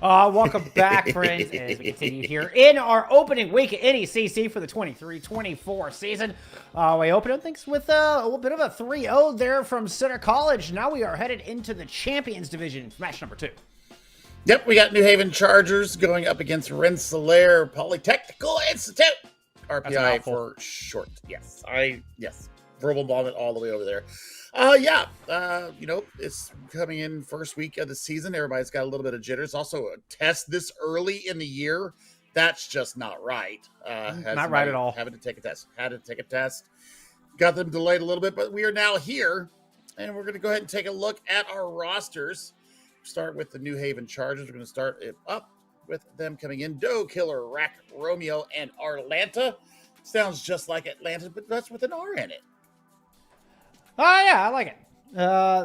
Welcome back, friends, as we continue here in our opening week at NECC for the 23-24 season. We open up things with a little bit of a 3-0 there from Center College. Now we are headed into the Champions Division, match number 2. Yep, we got New Haven Chargers going up against Rensselaer Polytechnical Institute. RPI for short. Yes, verbal vomit all the way over there. It's coming in first week of the season. Everybody's got a little bit of jitters. Also, a test this early in the year, that's just not right. Not right at all. Had to take a test. Got them delayed a little bit, but we are now here, and we're going to go ahead and take a look at our rosters. Start with the New Haven Chargers. We're going to start it up with them coming in. Doe Killer, Rack, Romeo, and Arlanta. Sounds just like Atlanta, but that's with an R in it. Oh, yeah, I like it.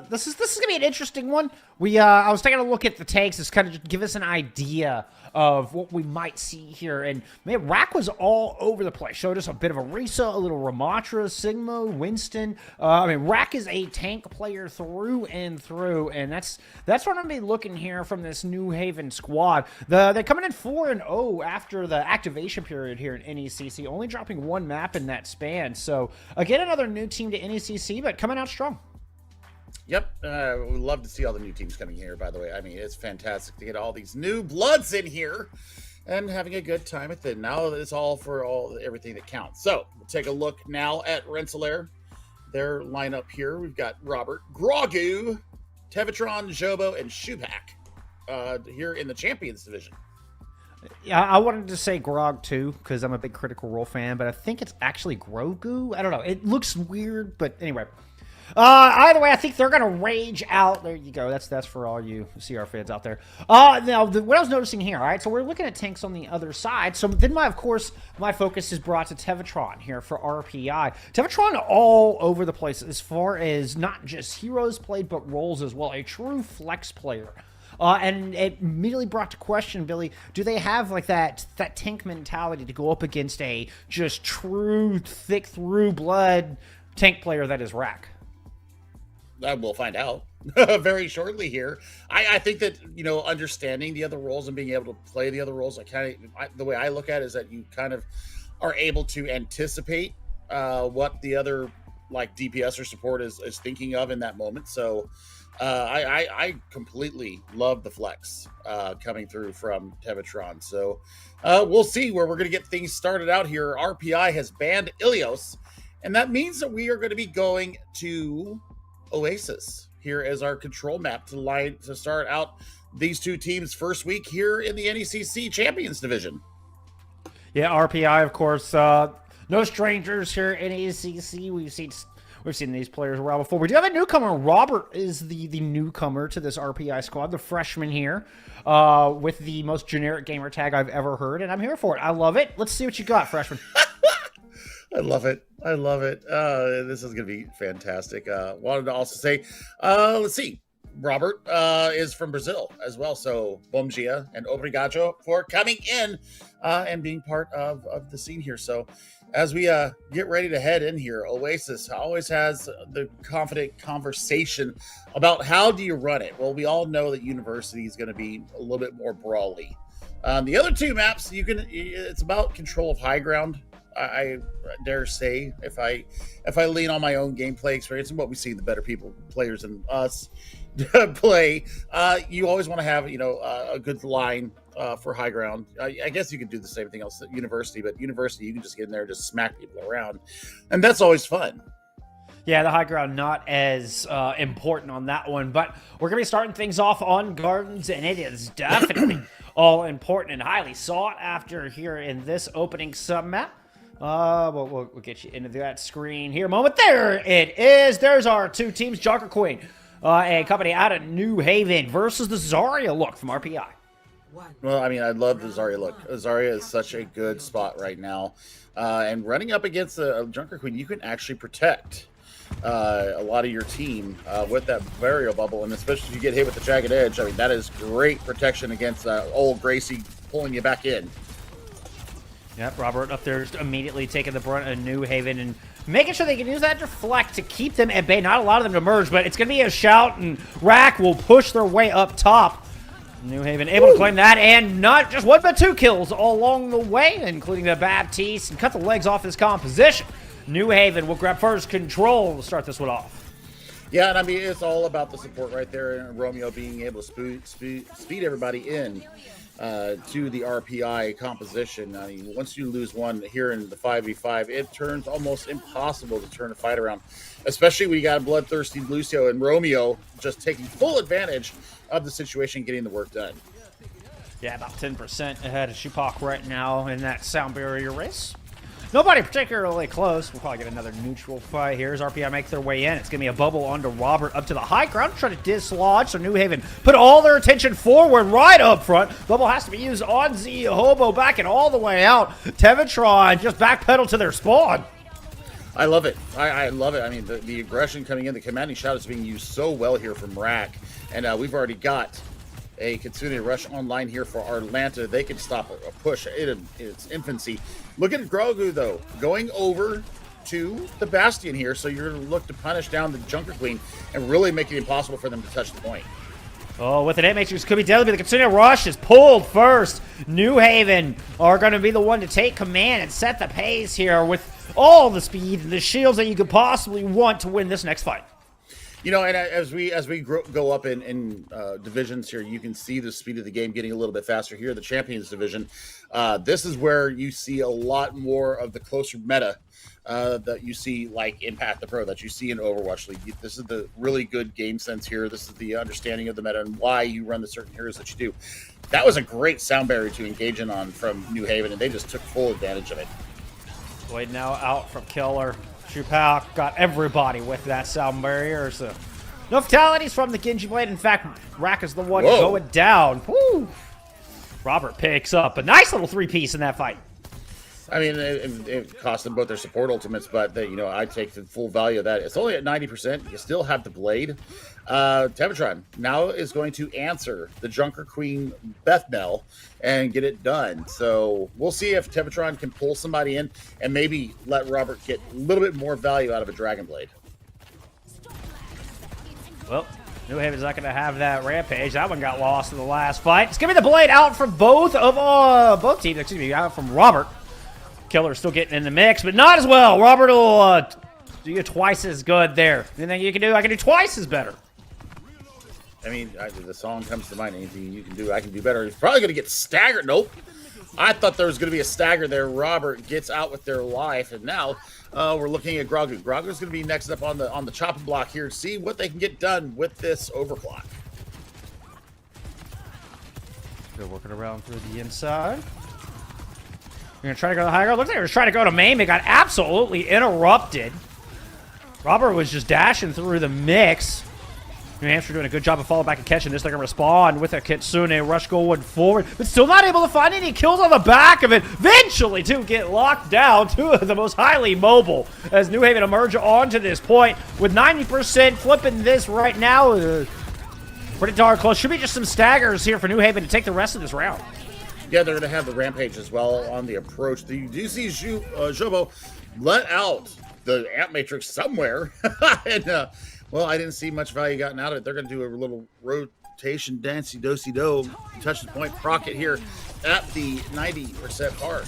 This is gonna be an interesting one. I was taking a look at the takes, just kind of just give us an idea of what we might see here. And man, Rack was all over the place. Showed us a bit of a Risa, a little Ramatra, Sigma, Winston. Rack is a tank player through and through, and that's what I'm gonna be looking here from this New Haven squad. They're coming in 4-0 after the activation period here in NECC, only dropping one map in that span. So again, another new team to NECC, but coming out strong. Yep, we love to see all the new teams coming here, by the way. I mean, it's fantastic to get all these new bloods in here and having a good time with it. Now it's all for everything that counts. So we'll take a look now at Rensselaer. Their lineup here, we've got Robert, Grogu, Tevatron, Jobo, and Shupak here in the Champions Division. Yeah, I wanted to say Grog too, because I'm a big Critical Role fan, but I think it's actually Grogu. I don't know. It looks weird, but anyway. Either way, I think they're going to rage out. There you go. That's for all you CR fans out there. Now, what I was noticing here, all right, so we're looking at tanks on the other side. So then, my focus is brought to Tevatron here for RPI. Tevatron all over the place as far as not just heroes played, but roles as well. A true flex player. And it immediately brought to question, Billy, do they have like that tank mentality to go up against a just true, thick through blood tank player that is Rack? We'll find out very shortly here. I think that, understanding the other roles and being able to play the other roles, the way I look at it is that you kind of are able to anticipate what the other like DPS or support is thinking of in that moment. So I completely love the flex coming through from Tevatron. So we'll see where we're going to get things started out here. RPI has banned Ilios, and that means that we are going to be going to Oasis here as our control map to start out these two teams' first week here in the NECC Champions Division. Yeah, RPI, of course, no strangers here in NECC. We've seen these players around before. We do have a newcomer. Robert is the newcomer to this RPI squad, the freshman here, with the most generic gamer tag I've ever heard, and I'm here for it. I love it. Let's see what you got, freshman. I love it. This is going to be fantastic. Wanted to also say, let's see. Robert is from Brazil as well. So, bom dia and obrigado for coming in and being part of the scene here. So, as we get ready to head in here, Oasis always has the confident conversation about how do you run it. Well, we all know that University is going to be a little bit more brawly. The other two maps, it's about control of high ground. I dare say, if I lean on my own gameplay experience and what we see the better players than us play, you always want to have a good line for high ground. I guess you could do the same thing else at University, but University you can just get in there and just smack people around, and that's always fun. Yeah, the high ground not as important on that one, but we're going to be starting things off on Gardens, and it is definitely all important and highly sought after here in this opening sub-map. We'll get you into that screen here. Moment. There it is. There's our two teams. Joker Queen, a company out of New Haven versus the Zarya look from RPI. Well, I mean, I love the Zarya look. Zarya is such a good spot right now. And running up against a Junker Queen, you can actually protect a lot of your team with that burial bubble. And especially if you get hit with the Jagged Edge, I mean, that is great protection against old Gracie pulling you back in. Yep, Robert up there just immediately taking the brunt of New Haven and making sure they can use that deflect to keep them at bay. Not a lot of them to merge, but it's going to be a shout, and Rack will push their way up top. New Haven able to claim that, and not just one but two kills all along the way, including the Baptiste, and cut the legs off his composition. New Haven will grab first control to start this one off. Yeah, and I mean, it's all about the support right there, and Romeo being able to speed everybody in to the RPI composition. I mean, once you lose one here in the 5v5, it turns almost impossible to turn a fight around, especially when you got a bloodthirsty Lucio and Romeo just taking full advantage of the situation, getting the work done. Yeah, about 10% ahead of Shupak right now in that sound barrier race. Nobody particularly close. We'll probably get another neutral fight here as RPI make their way in. It's going to be a bubble onto Robert up to the high ground, trying to dislodge. So New Haven put all their attention forward right up front. Bubble has to be used on Z Hobo, backing all the way out. Tevatron just backpedal to their spawn. I love it. I love it. I mean, the aggression coming in, the commanding shout is being used so well here from Rack. And we've already got a Kitsune Rush online here for Atlanta. They can stop a push in its infancy. Look at Grogu, though, going over to the Bastion here. So you're going to look to punish down the Junker Queen and really make it impossible for them to touch the point. Oh, with an 8 matrix could be deadly, but the Kitsune Rush is pulled first. New Haven are going to be the one to take command and set the pace here with all the speed and the shields that you could possibly want to win this next fight. You know, and as we go up in divisions here, you can see the speed of the game getting a little bit faster here. The Champions Division, this is where you see a lot more of the closer meta that you see like in Path to Pro, that you see in Overwatch League. This is the really good game sense here. This is the understanding of the meta and why you run the certain heroes that you do. That was a great sound barrier to engage in on from New Haven, and they just took full advantage of it. Blade now out from Killer. Shupak got everybody with that sound barrier. So no fatalities from the Genji Blade. In fact, Rack is the one going down. Woo! Robert picks up a nice little 3-piece in that fight. I mean, it cost them both their support ultimates, but I take the full value of that. It's only at 90%. You still have the Blade. Tevatron now is going to answer the Junker Queen Bethnell and get it done. So we'll see if Tevatron can pull somebody in and maybe let Robert get a little bit more value out of a Dragon Blade. Well, New Haven's not going to have that Rampage. That one got lost in the last fight. It's going to be the Blade out from both teams. Excuse me, out from Robert. Killer's still getting in the mix, but not as well. Robert will do you twice as good there. Anything you can do, I can do twice as better. I mean, the song comes to mind. Anything you can do, I can do better. He's probably going to get staggered. Nope. I thought there was going to be a stagger there. Robert gets out with their life, and now we're looking at Grogu. Grogu's going to be next up on the chopping block here to see what they can get done with this overclock. They're working around through the inside. You're going to try to go to the high ground. Looks like they were trying to go to main. They got absolutely interrupted. Robert was just dashing through the mix. New Hampshire doing a good job of falling back and catching this. They're going to respond with a Kitsune Rush going forward, but still not able to find any kills on the back of it. Eventually, to get locked down. Two of the most highly mobile as New Haven emerge onto this point with 90% flipping this right now. Pretty darn close. Should be just some staggers here for New Haven to take the rest of this round. Yeah, they're going to have the Rampage as well on the approach. You do see Jobo let out the Amp Matrix somewhere. And, well, I didn't see much value gotten out of it. They're going to do a little rotation, dancey-do-si-do, touch the point, proc it here at the 90% part.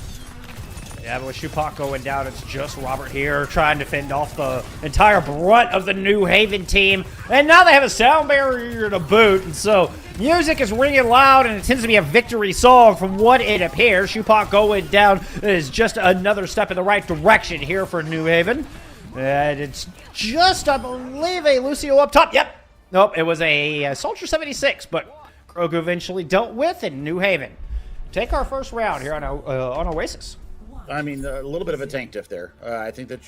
Yeah, but with Shupak going down, it's just Robert here trying to fend off the entire brunt of the New Haven team. And now they have a sound barrier to boot. And so music is ringing loud, and it tends to be a victory song from what it appears. Shupak going down is just another step in the right direction here for New Haven. And it's just, I believe, a Lucio up top. Yep. Nope, it was a Soldier 76, but Grogu eventually dealt with, and New Haven take our first round here on Oasis. I mean, a little bit of a tank diff there. I think that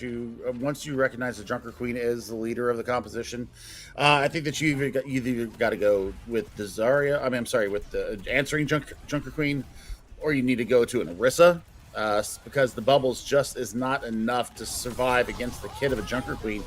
once you recognize the Junker Queen is the leader of the composition, I think that you either got to go with the Zarya. I mean, I'm sorry, with the answering Junker Queen, or you need to go to an Orisa, because the bubbles just is not enough to survive against the kid of a Junker Queen.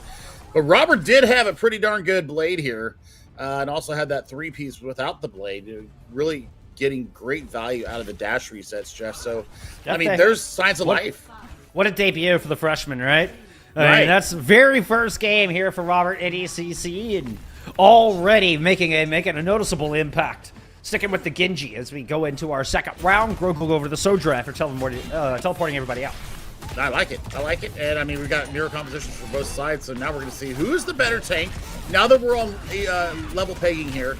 But Robert did have a pretty darn good blade here, and also had that 3-piece without the blade. Really getting great value out of the dash resets, Jeff. So, I mean, there's signs of life. What a debut for the freshman, right? Right. I mean, that's the very first game here for Robert at NECC, and already making a noticeable impact. sticking with the Genji as we go into our second round. Grogu will go over to the Soja after teleporting everybody out. I like it. I like it. And I mean, we got mirror compositions for both sides. So now we're going to see who's the better tank. Now that we're on level pegging here,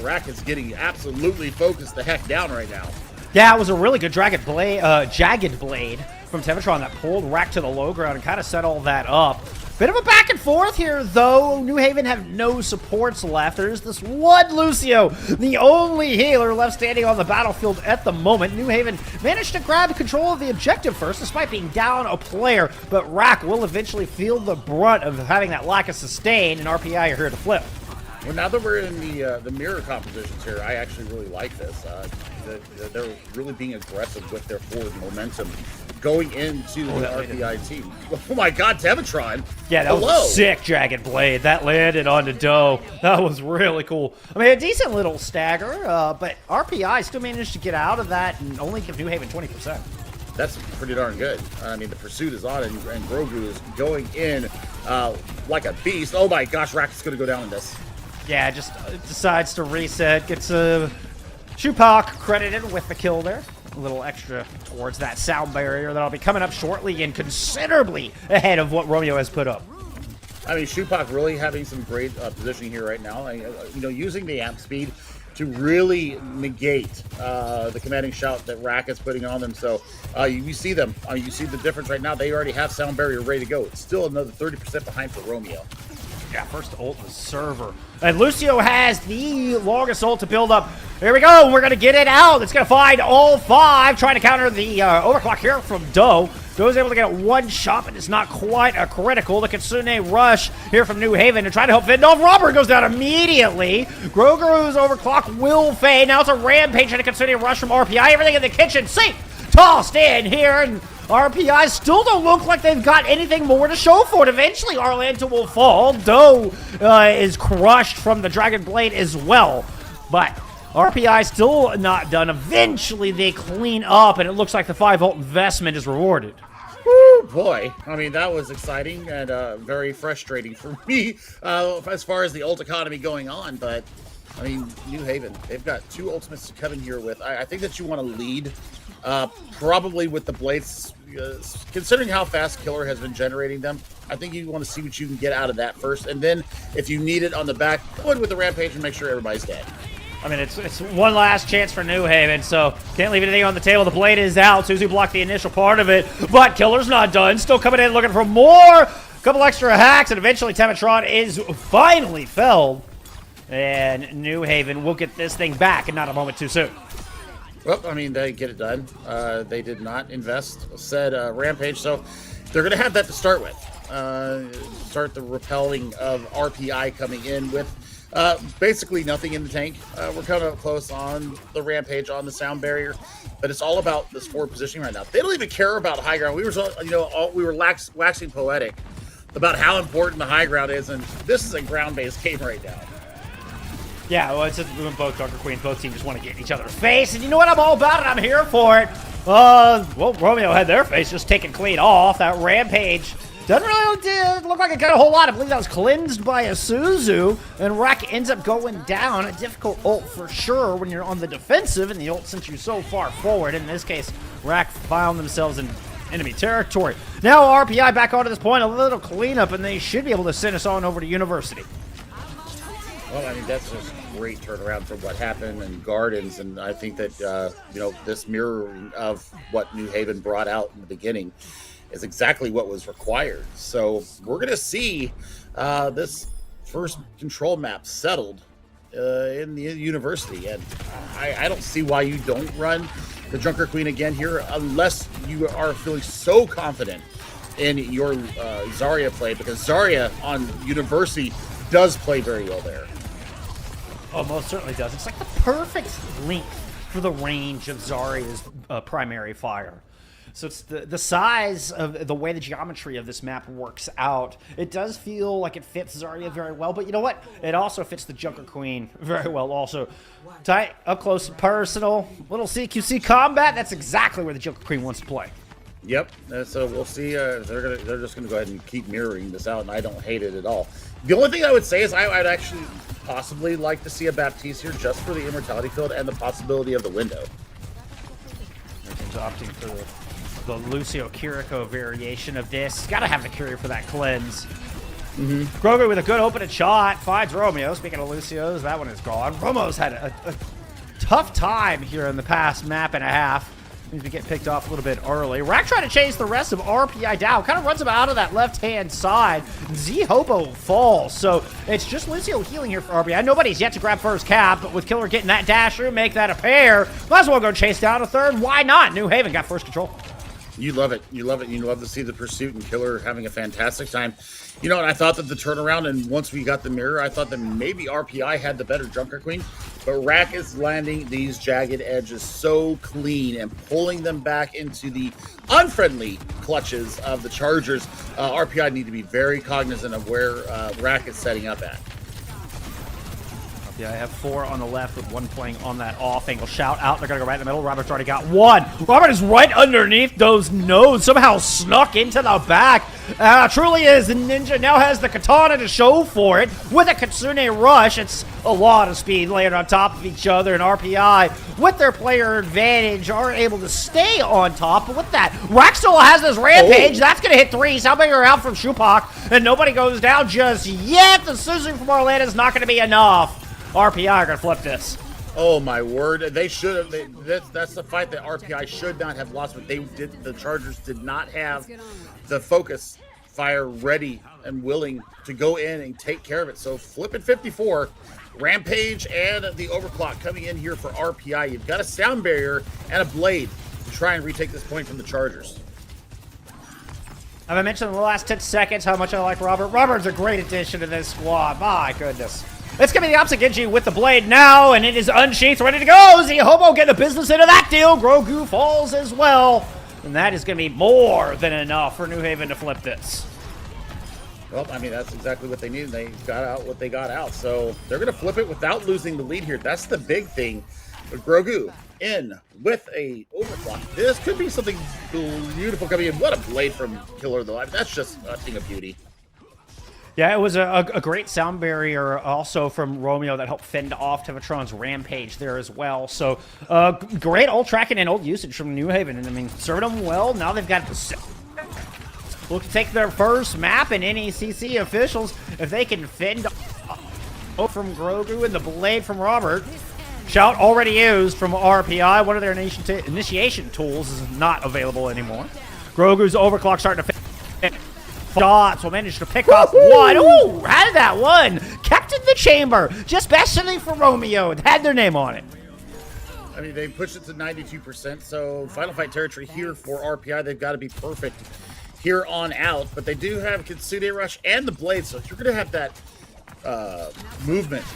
Rack is getting absolutely focused the heck down right now. Yeah, it was a really good Jagged Blade from Tevatron that pulled Rack to the low ground and kind of set all that up. Bit of a back and forth here, though. New Haven have no supports left. There's this one Lucio, the only healer left standing on the battlefield at the moment. New Haven managed to grab control of the objective first, despite being down a player, but Rack will eventually feel the brunt of having that lack of sustain, and RPI are here to flip. Well, now that we're in the mirror compositions here, I actually really like this. They're really being aggressive with their forward momentum going into the RPI team. Oh my God, Tevatron! Yeah, that was a sick Jagged Blade. That landed onto Doe. That was really cool. I mean, a decent little stagger, but RPI still managed to get out of that and only give New Haven 20%. That's pretty darn good. I mean, the pursuit is on, and Grogu is going in like a beast. Oh my gosh, Rack is going to go down in this. Yeah, just decides to reset. Gets Shupak credited with the kill there. A little extra towards that sound barrier that'll be coming up shortly and considerably ahead of what Romeo has put up. I mean, Shupak really having some great positioning here right now. Using the amp speed to really negate the commanding shout that Rack is putting on them. So you see them. You see the difference right now. They already have sound barrier ready to go. It's still another 30% behind for Romeo. Yeah, first ult was server. And Lucio has the longest ult to build up. Here we go. We're going to get it out. It's going to find all five. Trying to counter the overclock here from Doe. Doe's able to get one shot, but it's not quite a critical. The Kitsune rush here from New Haven to try to help fend off. Robert goes down immediately. Grogu's overclock will fade. Now it's a rampage and a Kitsune rush from RPI. Everything in the kitchen. See, tossed in here, and RPI still don't look like they've got anything more to show for it. Eventually, Arlanta will fall. Doe is crushed from the Dragon Blade as well. But RPI still not done. Eventually, they clean up, and it looks like the 5-ult investment is rewarded. Woo, boy. I mean, that was exciting and very frustrating for me as far as the ult economy going on. But, I mean, New Haven, they've got two ultimates to come in here with. I think that you want to lead probably with the blades. Considering how fast Killer has been generating them, I think you want to see what you can get out of that first. And then, if you need it on the back, go in with the Rampage and make sure everybody's dead. I mean, it's one last chance for New Haven, so can't leave anything on the table. The blade is out. Suzu blocked the initial part of it, but Killer's not done. Still coming in looking for more. Couple extra hacks, and eventually Tevatron is finally felled. And New Haven will get this thing back, and not a moment too soon. Well, I mean, they get it done. They did not invest said Rampage, so they're going to have that to start with. Start the repelling of RPI coming in with basically nothing in the tank. We're kind of close on the Rampage, on the sound barrier, but it's all about this forward positioning right now. They don't even care about high ground. We were waxing poetic about how important the high ground is, and this is a ground-based game right now. Yeah, well, it's when both Darker Queens, both teams just want to get in each other's face, and you know what? I'm all about it. I'm here for it. Well, Romeo had their face just taken clean off. That Rampage doesn't really look like it got a whole lot. I believe that was cleansed by a Suzu, and Rack ends up going down. A difficult ult for sure when you're on the defensive, and the ult sent you so far forward. In this case, Rack found themselves in enemy territory. Now RPI back onto this point, a little cleanup, and they should be able to send us on over to University. Well, I mean, that's just a great turnaround from what happened in Gardens, and I think that, this mirroring of what New Haven brought out in the beginning is exactly what was required. So we're going to see this first control map settled in the University, and I don't see why you don't run the Junker Queen again here unless you are feeling so confident in your Zarya play, because Zarya on University does play very well there. Oh, most certainly does. It's like the perfect length for the range of Zarya's primary fire. So it's the size of the way the geometry of this map works out. It does feel like it fits Zarya very well, but you know what? It also fits the Junker Queen very well also. Tight, up close and personal, little CQC combat. That's exactly where the Junker Queen wants to play. Yep. So we'll see. They're just gonna go ahead and keep mirroring this out, and I don't hate it at all. The only thing I would say is I'd actually possibly like to see a Baptiste here just for the immortality field and the possibility of the window. Everything's opting for the Lucio Kiriko variation of this. Gotta have the Curie for that cleanse. Grogu with a good opening shot finds Romeo. Speaking of Lucio's, that one is gone. Romo's had a tough time here in the past map and a half. Seems to get picked off a little bit early. Rack trying to chase the rest of RPI down. Kind of runs him out of that left-hand side. Z-Hobo falls. So it's just Lucio healing here for RPI. Nobody's yet to grab first cap, but with Killer getting that dash through, make that a pair. Might as well go chase down a third. Why not? New Haven got first control. You love it. You love it. You love to see the pursuit and Killer having a fantastic time. You know, and I thought that the turnaround, and once we got the mirror, I thought that maybe RPI had the better Junker Queen, but Rack is landing these jagged edges so clean and pulling them back into the unfriendly clutches of the Chargers. RPI need to be very cognizant of where Rack is setting up at. Yeah, I have 4 on the left with 1 playing on that off angle. Shout out. They're going to go right in the middle. Robert's already got 1. Robert is right underneath those nodes. Somehow snuck into the back. Truly is. The ninja now has the katana to show for it. With a Kitsune rush, it's a lot of speed laying on top of each other. And RPI, with their player advantage, are able to stay on top. But with that, Rack still has this rampage. That's going to hit 3. Soundbang are out from Shupak. And nobody goes down just yet. The Suzu from Orlando is not going to be enough. RPI are going to flip this. Oh my word! They should have. That's the fight that RPI should not have lost, but they did. The Chargers did not have the focus fire ready and willing to go in and take care of it. So flipping 54, Rampage and the overclock coming in here for RPI. You've got a sound barrier and a blade to try and retake this point from the Chargers. Have I mentioned in the last 10 seconds how much I like Robert? Robert's a great addition to this squad. My goodness. It's going to be the opposite Genji with the blade now, and it is unsheathed, ready to go. Z-Hobo getting the business into that deal. Grogu falls as well. And that is going to be more than enough for New Haven to flip this. Well, I mean, that's exactly what they needed. They got out what they got out. So they're going to flip it without losing the lead here. That's the big thing. But Grogu in with a overclock. This could be something beautiful coming in. What a blade from Killer, though. I mean, that's just a thing of beauty. Yeah, it was a great sound barrier also from Romeo that helped fend off Tevatron's Rampage there as well. So, great old tracking and old usage from New Haven. And I mean, served them well. Now they've got to look to take their first map, and NECC officials, if they can fend off from Grogu and the blade from Robert. Shout already used from RPI. One of their initiation tools is not available anymore. Grogu's overclock starting to fit. Shots will manage to pick off 1. Ooh, had that one. Kept in the chamber. Just specially for Romeo. It had their name on it. I mean, they pushed it to 92%. So final fight territory here for RPI. They've got to be perfect here on out. But they do have Kitsune Rush and the Blade. So you're going to have that movement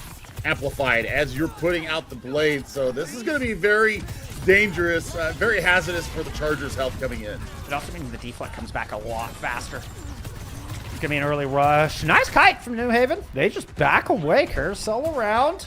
amplified as you're putting out the Blade. So this is going to be very dangerous, very hazardous for the Chargers' health coming in. It also means the deflect comes back a lot faster. It's going to be an early rush. Nice kite from New Haven. They just back away, carousel around,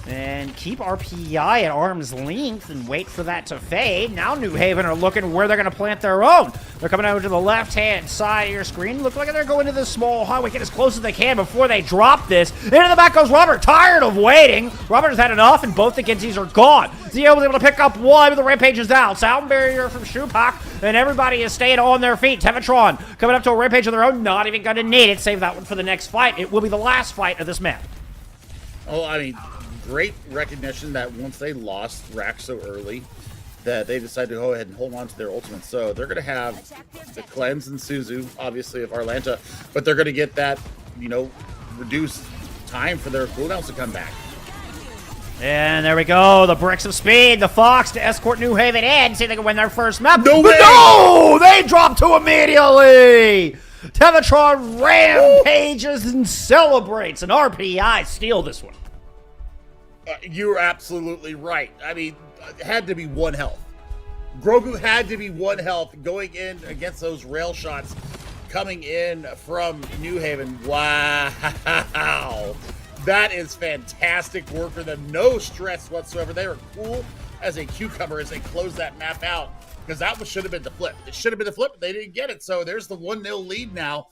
and keep RPI at arm's length and wait for that to fade. Now New Haven are looking where they're going to plant their own. They're coming over to the left-hand side of your screen. Look like they're going to this small highway. Get as close as they can before they drop this. Into the back goes Robert, tired of waiting. Robert has had enough, and both the Ginzis are gone. Zio was able to pick up 1, but the Rampage is down. Sound barrier from Shupak, and everybody is staying on their feet. Tevatron coming up to a Rampage of their own. Not even going to need it. Save that one for the next fight. It will be the last fight of this map. Oh, I mean, great recognition that once they lost Rack so early that they decided to go ahead and hold on to their ultimate. So they're going to have the cleanse and Suzu, obviously, of Arlanta, but they're going to get that, you know, reduced time for their cooldowns to come back. And there we go. The bricks of speed. The Fox to escort New Haven in. See if they can win their first map. No way! No! They drop to immediately! Tevatron rampages and celebrates, and RPI steal this one. You're absolutely right. I mean, it had to be 1 health. Grogu had to be 1 health going in against those rail shots coming in from New Haven. Wow. That is fantastic work for them. No stress whatsoever. They were cool as a cucumber as they close that map out, because that should have been the flip. It should have been the flip, but they didn't get it. So there's the 1-0 lead now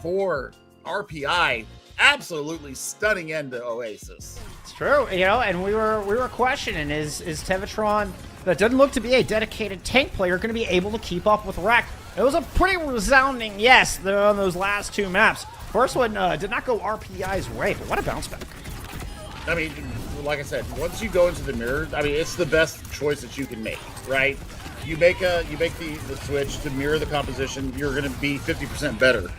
for RPI. absolutely stunning end to Oasis. It's true, and we were questioning is Tevatron, that doesn't look to be a dedicated tank player, going to be able to keep up with Rek? It was a pretty resounding yes on those last 2 maps. First one did not go RPI's way, but what a bounce back. I mean, like I said, once you go into the mirror, I mean, it's the best choice that you can make, right? You make the switch to mirror the composition, you're going to be 50% better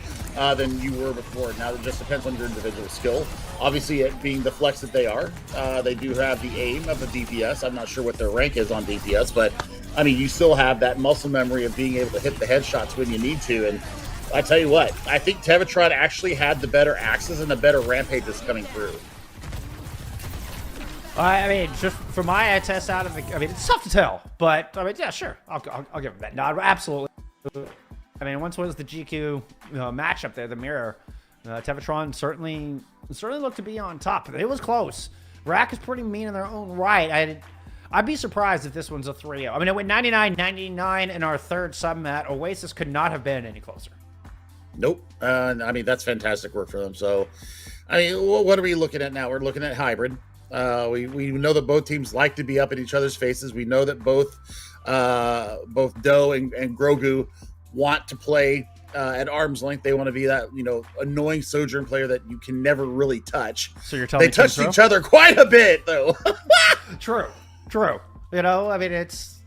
than you were before. Now, it just depends on your individual skill. Obviously, it being the flex that they are, they do have the aim of the DPS. I'm not sure what their rank is on DPS, but, I mean, you still have that muscle memory of being able to hit the headshots when you need to, and I tell you what, I think Tevatron actually had the better axes and the better rampages coming through. I mean, just for my eye test out of the, I mean, it's tough to tell, but I mean, yeah, sure, I'll give him that. No, absolutely. I mean, once was the GQ matchup there, the mirror. Tevatron certainly looked to be on top. It was close. Rack is pretty mean in their own right. I'd be surprised if this one's a 3-0. I mean, it went 99-99 in our third submat. Oasis could not have been any closer. Nope. I mean, that's fantastic work for them. So, I mean, what are we looking at now? We're looking at hybrid. We know that both teams like to be up in each other's faces. We know that both Doe and Grogu want to play at arm's length. They want to be that, annoying Sojourn player that you can never really touch. So you're telling me they touched each other quite a bit, though. True. I mean, it's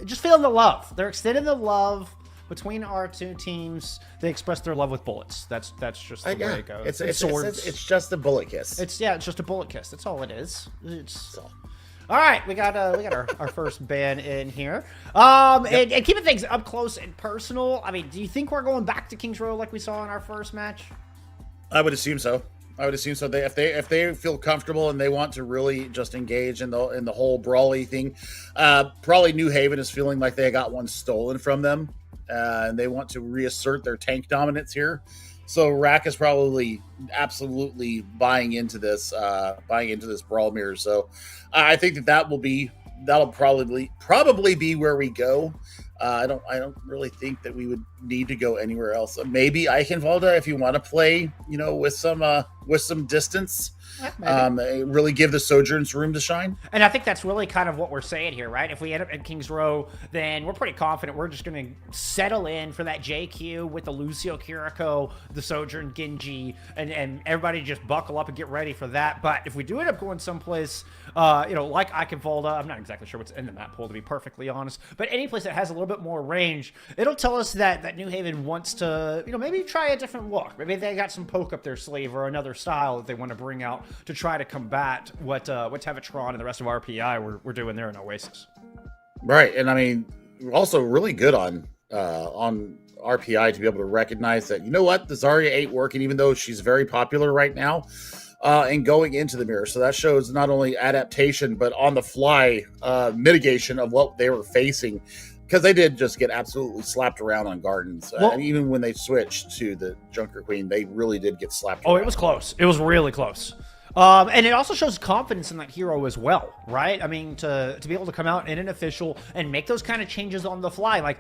just feeling the love. They're extending the love between our 2 teams. They express their love with bullets. That's just the way it goes. It's swords. It's just a bullet kiss. It's just a bullet kiss. That's all it is. All right, we got our first ban in here. And keeping things up close and personal. I mean, do you think we're going back to Kings Row like we saw in our first match? I would assume so. If they feel comfortable and they want to really just engage in the whole brawly thing, probably New Haven is feeling like they got one stolen from them, and they want to reassert their tank dominance here. So Rack is probably absolutely buying into this brawl mirror. So I think that'll probably be where we go. I don't really think that we would need to go anywhere else. Maybe Eichenwalde if you want to play, with some distance. Really give the Sojourns room to shine. And I think that's really kind of what we're saying here, right? If we end up at Kings Row, then we're pretty confident we're just going to settle in for that JQ with the Lucio Kiriko, the Sojourn Genji, and everybody just buckle up and get ready for that. But if we do end up going someplace, like Eichenwalde, I'm not exactly sure what's in the map pool, to be perfectly honest, but any place that has a little bit more range, it'll tell us that New Haven wants to, maybe try a different look. Maybe they got some poke up their sleeve or another style that they want to bring out to try to combat what Tevatron and the rest of RPI were doing there in Oasis. Right, and I mean, also really good on RPI to be able to recognize that, the Zarya ain't working, even though she's very popular right now, and going into the mirror. So that shows not only adaptation, but on the fly mitigation of what they were facing. Because they did just get absolutely slapped around on Gardens. And even when they switched to the Junker Queen, they really did get slapped around. It was close. It was really close. And it also shows confidence in that hero as well, right? I mean, to be able to come out in an official and make those kind of changes on the fly. Like,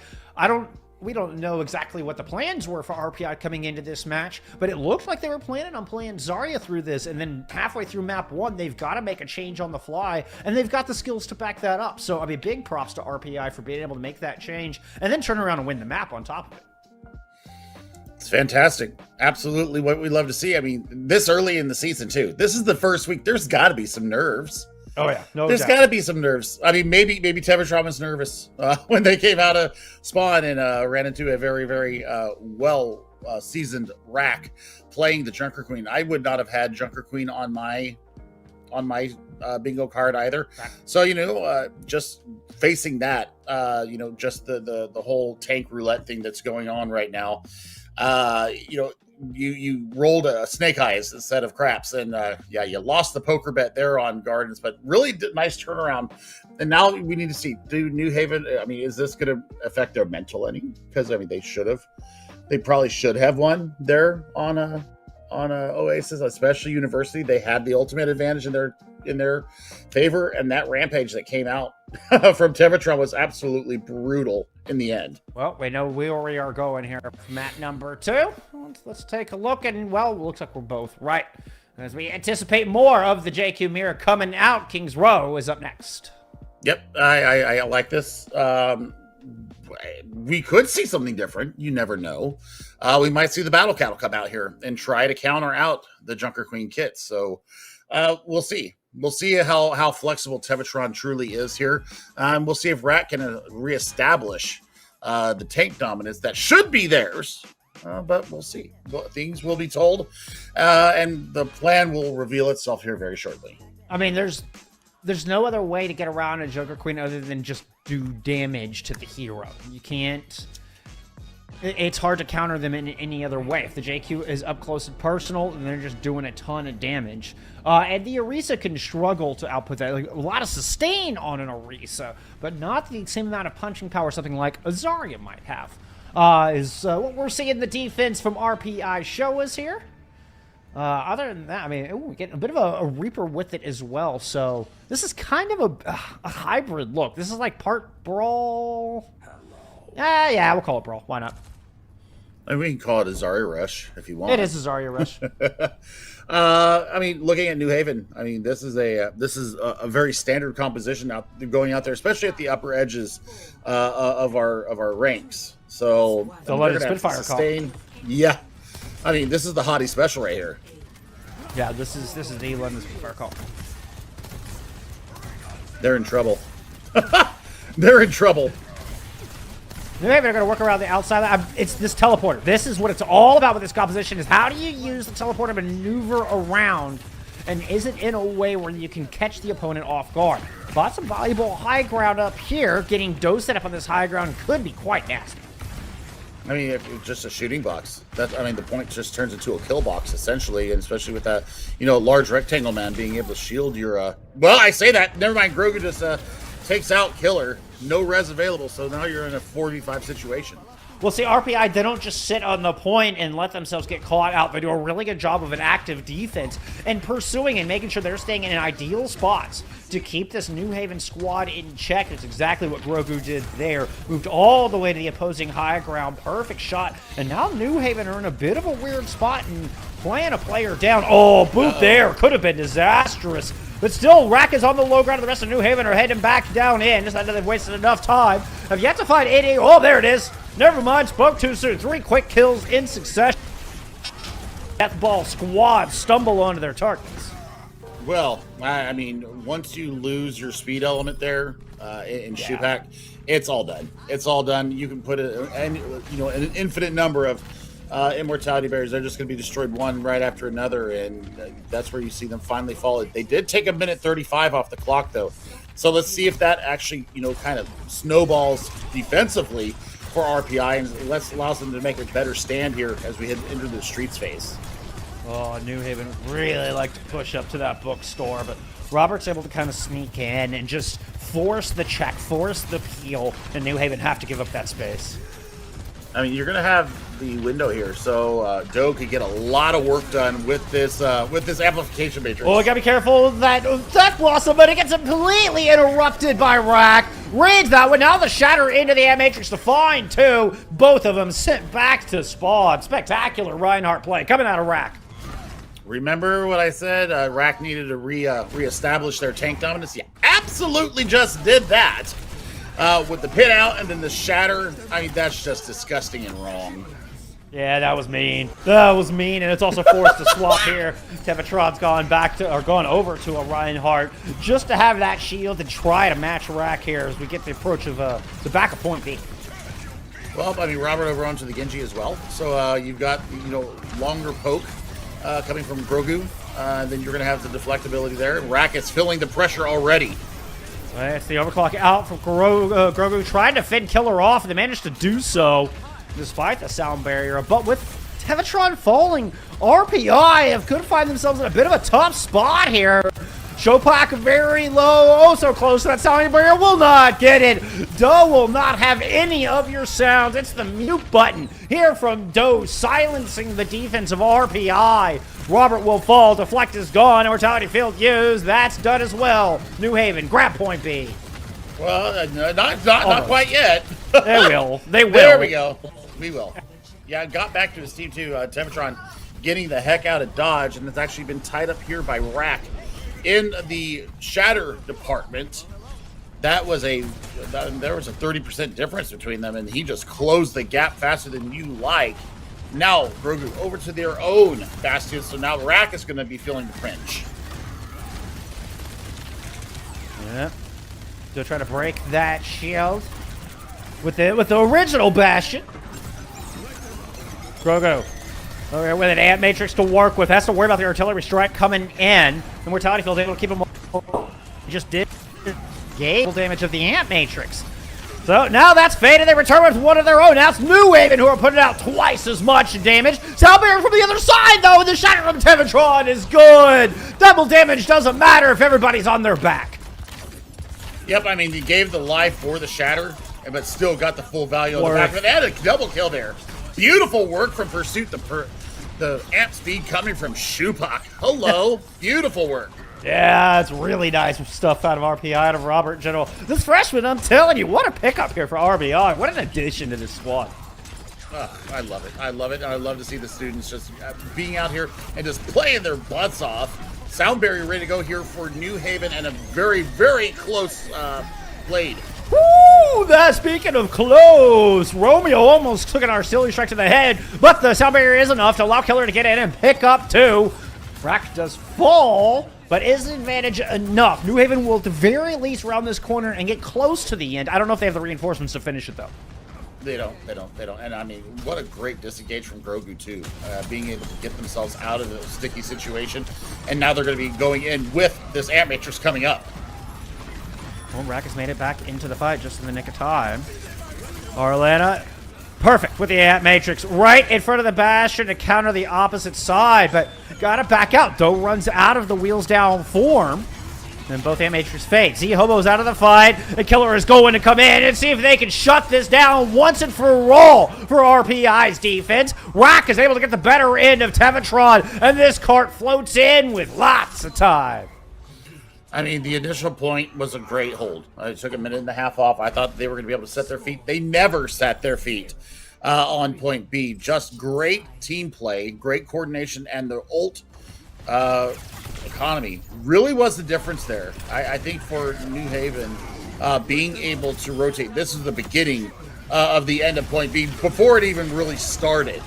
we don't know exactly what the plans were for RPI coming into this match, but it looked like they were planning on playing Zarya through this, and then halfway through map 1, they've got to make a change on the fly, and they've got the skills to back that up. So, I mean, big props to RPI for being able to make that change, and then turn around and win the map on top of it. It's fantastic. Absolutely what we love to see. I mean, this early in the season, too. This is the first week. There's got to be some nerves. Oh, yeah. There's got to be some nerves. I mean, maybe Tevatron was nervous when they came out of spawn and ran into a very, very seasoned Rack playing the Junker Queen. I would not have had Junker Queen on my bingo card either. So, just facing that, just the whole tank roulette thing that's going on right now, you rolled a snake eyes instead of craps, and you lost the poker bet there on Gardens, but really nice turnaround. And now we need to see, do New Haven, I mean, is this going to affect their mental any? Because I mean, they probably should have won there on Oasis, especially University. They had the ultimate advantage in their in their favor, and that rampage that came out from Tevatron was absolutely brutal in the end. Well, we know where we are going here. Map number 2. Let's take a look, and well, looks like we're both right. As we anticipate more of the JQ Mirror coming out, King's Row is up next. Yep, I like this. We could see something different. You never know. We might see the Battle Cattle come out here and try to counter out the Junker Queen kits. So we'll see. We'll see how flexible Tevatron truly is here. We'll see if Rat can reestablish the tank dominance that should be theirs. But we'll see. Things will be told, and the plan will reveal itself here very shortly. I mean, there's no other way to get around a Joker Queen other than just do damage to the hero. You can't... It's hard to counter them in any other way. If the JQ is up close and personal, and they're just doing a ton of damage. And the Orisa can struggle to output that. Like, a lot of sustain on an Orisa, but not the same amount of punching power something like a Zarya might have. What we're seeing the defense from RPI show us here. Other than that, I mean, we get a bit of a Reaper with it as well. So this is kind of a hybrid look. This is like part Brawl. Yeah, we'll call it Brawl. Why not? And we can call it a Zarya Rush if you want. It is a Zarya Rush. I mean, looking at New Haven, I mean, this is a very standard composition going out there, especially at the upper edges of our ranks. So the loaded Spitfire call. Yeah, I mean, this is the hottie special right here. Yeah, this is the London Spitfire call. They're in trouble. They're in trouble. Maybe they're going to work around the outside. It's this teleporter. This is what it's all about with this composition, is how do you use the teleporter to maneuver around, and is it in a way where you can catch the opponent off guard? But some valuable high ground up here. Getting dose set up on this high ground could be quite nasty. I mean, it's just a shooting box. The point just turns into a kill box, essentially, and especially with that, large rectangle man being able to shield your, well, I say that, never mind, Grogu just, takes out Killer, no res available, so now you're in a 4v5 situation. Well, see, RPI, they don't just sit on the point and let themselves get caught out. They do a really good job of an active defense and pursuing and making sure they're staying in ideal spots to keep this New Haven squad in check. That's exactly what Grogu did there. Moved all the way to the opposing high ground. Perfect shot. And now New Haven are in a bit of a weird spot and playing a player down. Oh, boot there. Could have been disastrous. But still, Rack is on the low ground, and the rest of New Haven are heading back down in. Just after they've wasted enough time. Have yet to find any. Oh, there it is. Never mind, spoke too soon. 3 quick kills in succession. Deathball squad stumble onto their targets. Well, I mean, once you lose your speed element there in Shupak, it's all done. It's all done. You can put an infinite number of immortality barriers. They're just going to be destroyed one right after another, and that's where you see them finally fall. They did take a minute 35 off the clock, though. So let's see if that actually, kind of snowballs defensively for RPI and allows them to make a better stand here as we head into the streets phase. Oh, New Haven really like to push up to that bookstore, but Robert's able to kind of sneak in and just force the check, force the peel, and New Haven have to give up that space. I mean, you're going to have the window here, so Doe could get a lot of work done with this amplification matrix. Oh, we got to be careful of that Death Blossom, but it gets completely interrupted by Rack. Reads that one. Now the Shatter into the matrix to find 2. Both of them sent back to spawn. Spectacular Reinhardt play coming out of Rack. Remember what I said? Rack needed to reestablish their tank dominance. You absolutely just did that. With the pit out and then the Shatter. I mean, that's just disgusting and wrong. Yeah, that was mean. That was mean, and it's also forced to swap here. Tevatron's gone over to a Reinhardt just to have that shield and try to match Rack here as we get the approach of the back of point B. Well, I mean, Robert over onto the Genji as well. So you've got, longer poke coming from Grogu. Then you're going to have the deflectability there. Rack is feeling the pressure already. It's the overclock out from Grogu trying to fend Killer off, and they managed to do so despite the sound barrier. But with Tevatron falling, RPI could find themselves in a bit of a tough spot here. Shopak very low, oh so close to that sounding barrier, will not get it. Doe will not have any of your sounds. It's the mute button here from Doe, silencing the defense of RPI. Robert will fall, deflect is gone, Mortality Field used, that's done as well. New Haven, grab point B. Well, not quite yet. They will. They will. There we go. We will. Yeah, got back to his team too. Tevatron getting the heck out of Dodge, and it's actually been tied up here by Rack in the Shatter department. There was a 30% difference between them, and he just closed the gap faster than you like. Now, Grogu over to their own bastion, so now Rack is going to be feeling the pinch. Yep. Still trying to break that shield with the original bastion. Grogu okay, with an ant matrix to work with. Has to worry about the artillery strike coming in. The Mortality Field able to keep him. He just did gave damage of the ant matrix. So now that's faded. They return with one of their own. Now it's New Haven who are putting out twice as much damage. Salbear from the other side though, and the shatter from Tevatron is good. Double damage doesn't matter if everybody's on their back. Yep, I mean, he gave the life for the shatter, but still got the full value on the back. But they had a double kill there. Beautiful work from Pursuit. The amp speed coming from Shopak. Hello. Beautiful work. Yeah, it's really nice stuff out of RPI, out of Robert in general. This freshman, I'm telling you, what a pickup here for RBI. What an addition to this squad. I love it. I love it. And I love to see the students just being out here and just playing their butts off. Sound barrier ready to go here for New Haven, and a very, very close blade. Woo! That, speaking of close, Romeo almost took an artillery strike to the head, but the sound barrier is enough to allow Killer to get in and pick up two. Rack does fall, but is advantage enough. New Haven will at the very least round this corner and get close to the end. I don't know if they have the reinforcements to finish it, though. They don't. And I mean, what a great disengage from Grogu too, being able to get themselves out of a sticky situation, and now they're going to be going in with this Ant Matrix coming up. Well, Rack has made it back into the fight just in the nick of time. Arlana, perfect with the Ant Matrix right in front of the Bastion to counter the opposite side, but gotta back out. Doe runs out of the wheels down form. Then both Ant Matrix fade. Z-Hobo's out of the fight. The Killer is going to come in and see if they can shut this down once and for all for RPI's defense. Rack is able to get the better end of Tevatron, and this cart floats in with lots of time. I mean, the initial point was a great hold. It took a minute and a half off. I thought they were going to be able to set their feet. They never sat their feet on point B. Just great team play, great coordination, and the ult economy really was the difference there. I think for New Haven being able to rotate, this is the beginning of the end of point B before it even really started.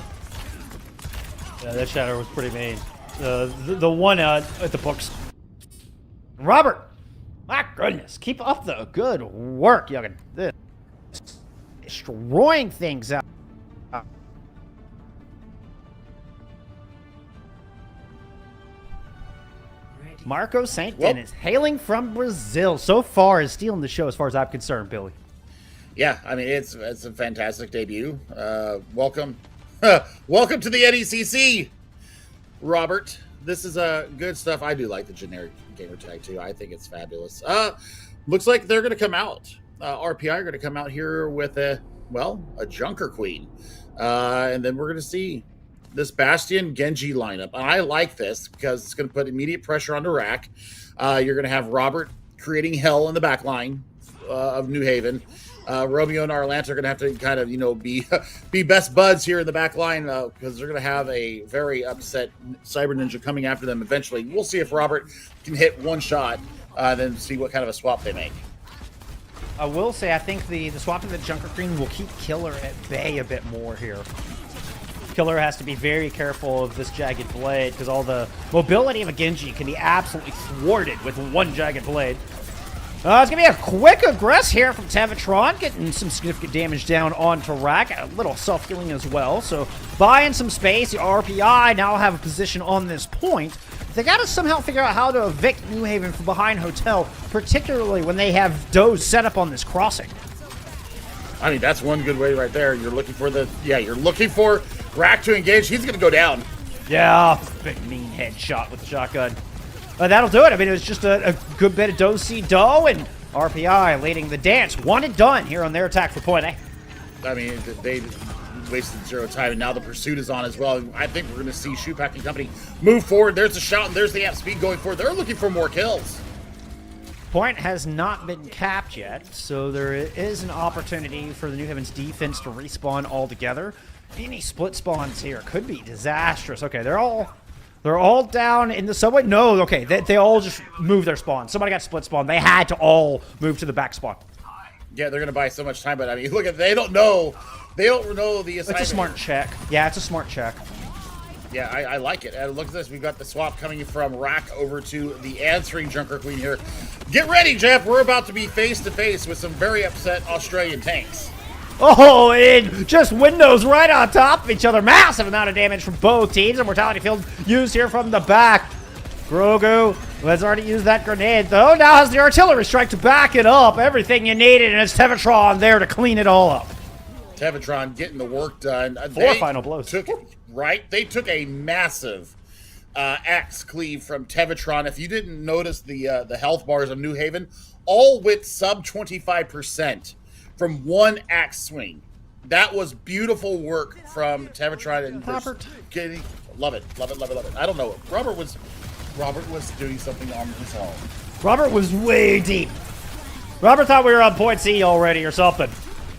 Yeah, that shatter was pretty mean. The one at the books. Robert, my goodness, keep up the good work, youngin. This destroying things out. Marco St. Denis, hailing from Brazil. So far is stealing the show as far as I'm concerned, Billy. Yeah, I mean, it's a fantastic debut. Welcome. Welcome to the NECC, Robert. This is good stuff. I do like the generic gamer tag, too. I think it's fabulous. Looks like they're going to come out. RPI are going to come out here with a Junker Queen. And then we're going to see this Bastion Genji lineup. I like this because it's going to put immediate pressure on the Rack. You're going to have Robert creating hell in the back line of New Haven. Romeo and Arlanta are going to have to kind of, be best buds here in the back line because they're going to have a very upset Cyber Ninja coming after them eventually. We'll see if Robert can hit one shot, then see what kind of a swap they make. I will say I think the swap to the Junker Queen will keep Killer at bay a bit more here. Killer has to be very careful of this Jagged Blade because all the mobility of a Genji can be absolutely thwarted with one Jagged Blade. It's going to be a quick aggress here from Tevatron, getting some significant damage down onto Rack, a little self-healing as well. So buying some space, the RPI now have a position on this point. They got to somehow figure out how to evict New Haven from behind Hotel, particularly when they have Doe set up on this crossing. I mean, that's one good way right there. You're looking for Rack to engage. He's going to go down. Yeah, big mean headshot with the shotgun. that'll do it. I mean, it was just a good bit of do-si-do, and RPI leading the dance. One and done here on their attack for point A. I mean, they wasted zero time, and now the pursuit is on as well. I think we're going to see Shoe Packing Company move forward. There's the shout, and there's the app speed going forward. They're looking for more kills. Point has not been capped yet, so there is an opportunity for the New Haven's defense to respawn altogether. Any split spawns here could be disastrous. Okay, they're all down in the subway. No, okay, they all just moved their spawn. Somebody got split spawn. They had to all move to the back spawn. Yeah, they're going to buy so much time, but I mean, look at, they don't know the assignment. It's a smart check. Yeah, it's a smart check. Yeah, I like it. And look at this. We've got the swap coming from Rack over to the answering Junker Queen here. Get ready, Jeff. We're about to be face-to-face with some very upset Australian tanks. Oh, and just windows right on top of each other. Massive amount of damage from both teams. A mortality field used here from the back. Grogu has already used that grenade, though. Now has the artillery strike to back it up. Everything you needed, and it's Tevatron there to clean it all up. Tevatron getting the work done. Four final blows. They took a massive axe cleave from Tevatron. If you didn't notice the health bars of New Haven, all went sub 25% from one axe swing. That was beautiful work from Tevatron and Robert. Love it. I don't know. Robert was doing something on his own. Robert was way deep. Robert thought we were on point C already or something.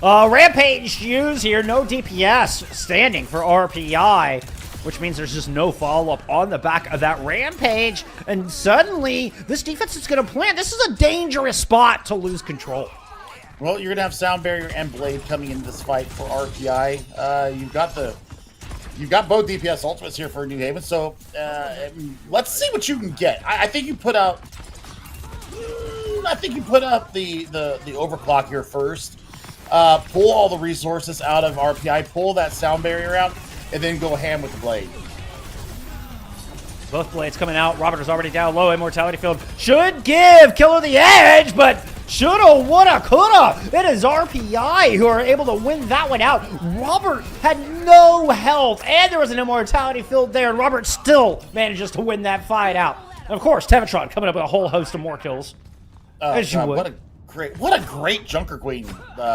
Rampage use here, no DPS standing for RPI, which means there's just no follow-up on the back of that Rampage, and suddenly this defense is going to plant. This is a dangerous spot to lose control. Well, you're going to have Sound Barrier and Blade coming into this fight for RPI. You've got both DPS ultimates here for New Haven, so let's see what you can get. I think you put out the overclock here first. Pull all the resources out of RPI, pull that Sound Barrier out, and then go ham with the Blade. Both blades coming out. Robert is already down low. Immortality field should give Killer the edge, but shoulda, woulda, coulda. It is RPI who are able to win that one out. Robert had no health, and there was an immortality field there, and Robert still manages to win that fight out. And of course, Tevatron coming up with a whole host of more kills. As you would. What a great Junker Queen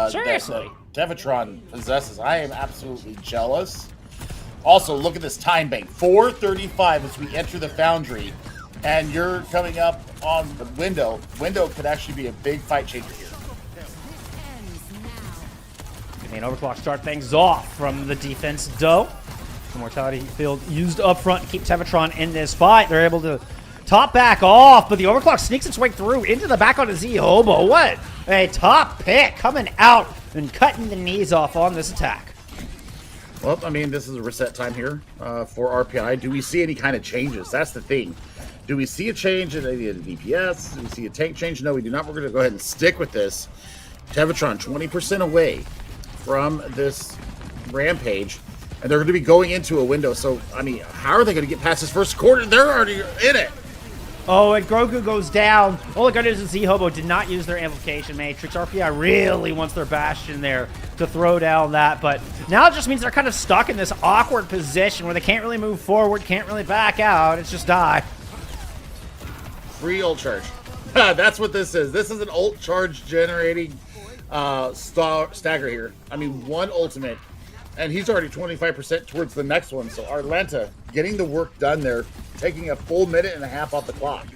Seriously. that Tevatron possesses. I am absolutely jealous. Also, look at this time bank. 4:35 as we enter the Foundry, and you're coming up on the window. Window could actually be a big fight changer here. I mean, overclock start things off from the defense, though. The mortality field used up front to keep Tevatron in this fight. They're able to top back off, but the overclock sneaks its way through into the back onto Z-Hobo. What a top pick coming out and cutting the knees off on this attack. Well, I mean, this is a reset time here for RPI. Do we see any kind of changes? That's the thing. Do we see a change in any of the DPS? Do we see a tank change? No, we do not. We're going to go ahead and stick with this. Tevatron 20% away from this Rampage, and they're going to be going into a window. So, I mean, how are they going to get past this first quarter? They're already in it. Oh, and Grogu goes down. All the good news is Z-Hobo did not use their amplification matrix. RPI really wants their Bastion there to throw down that, but now it just means they're kind of stuck in this awkward position where they can't really move forward, can't really back out. It's just die. Free ult charge. That's what this is. This is an ult charge generating stagger here. I mean, one ultimate, and he's already 25% towards the next one. So Arlenta getting the work done there, taking a full minute and a half off the clock.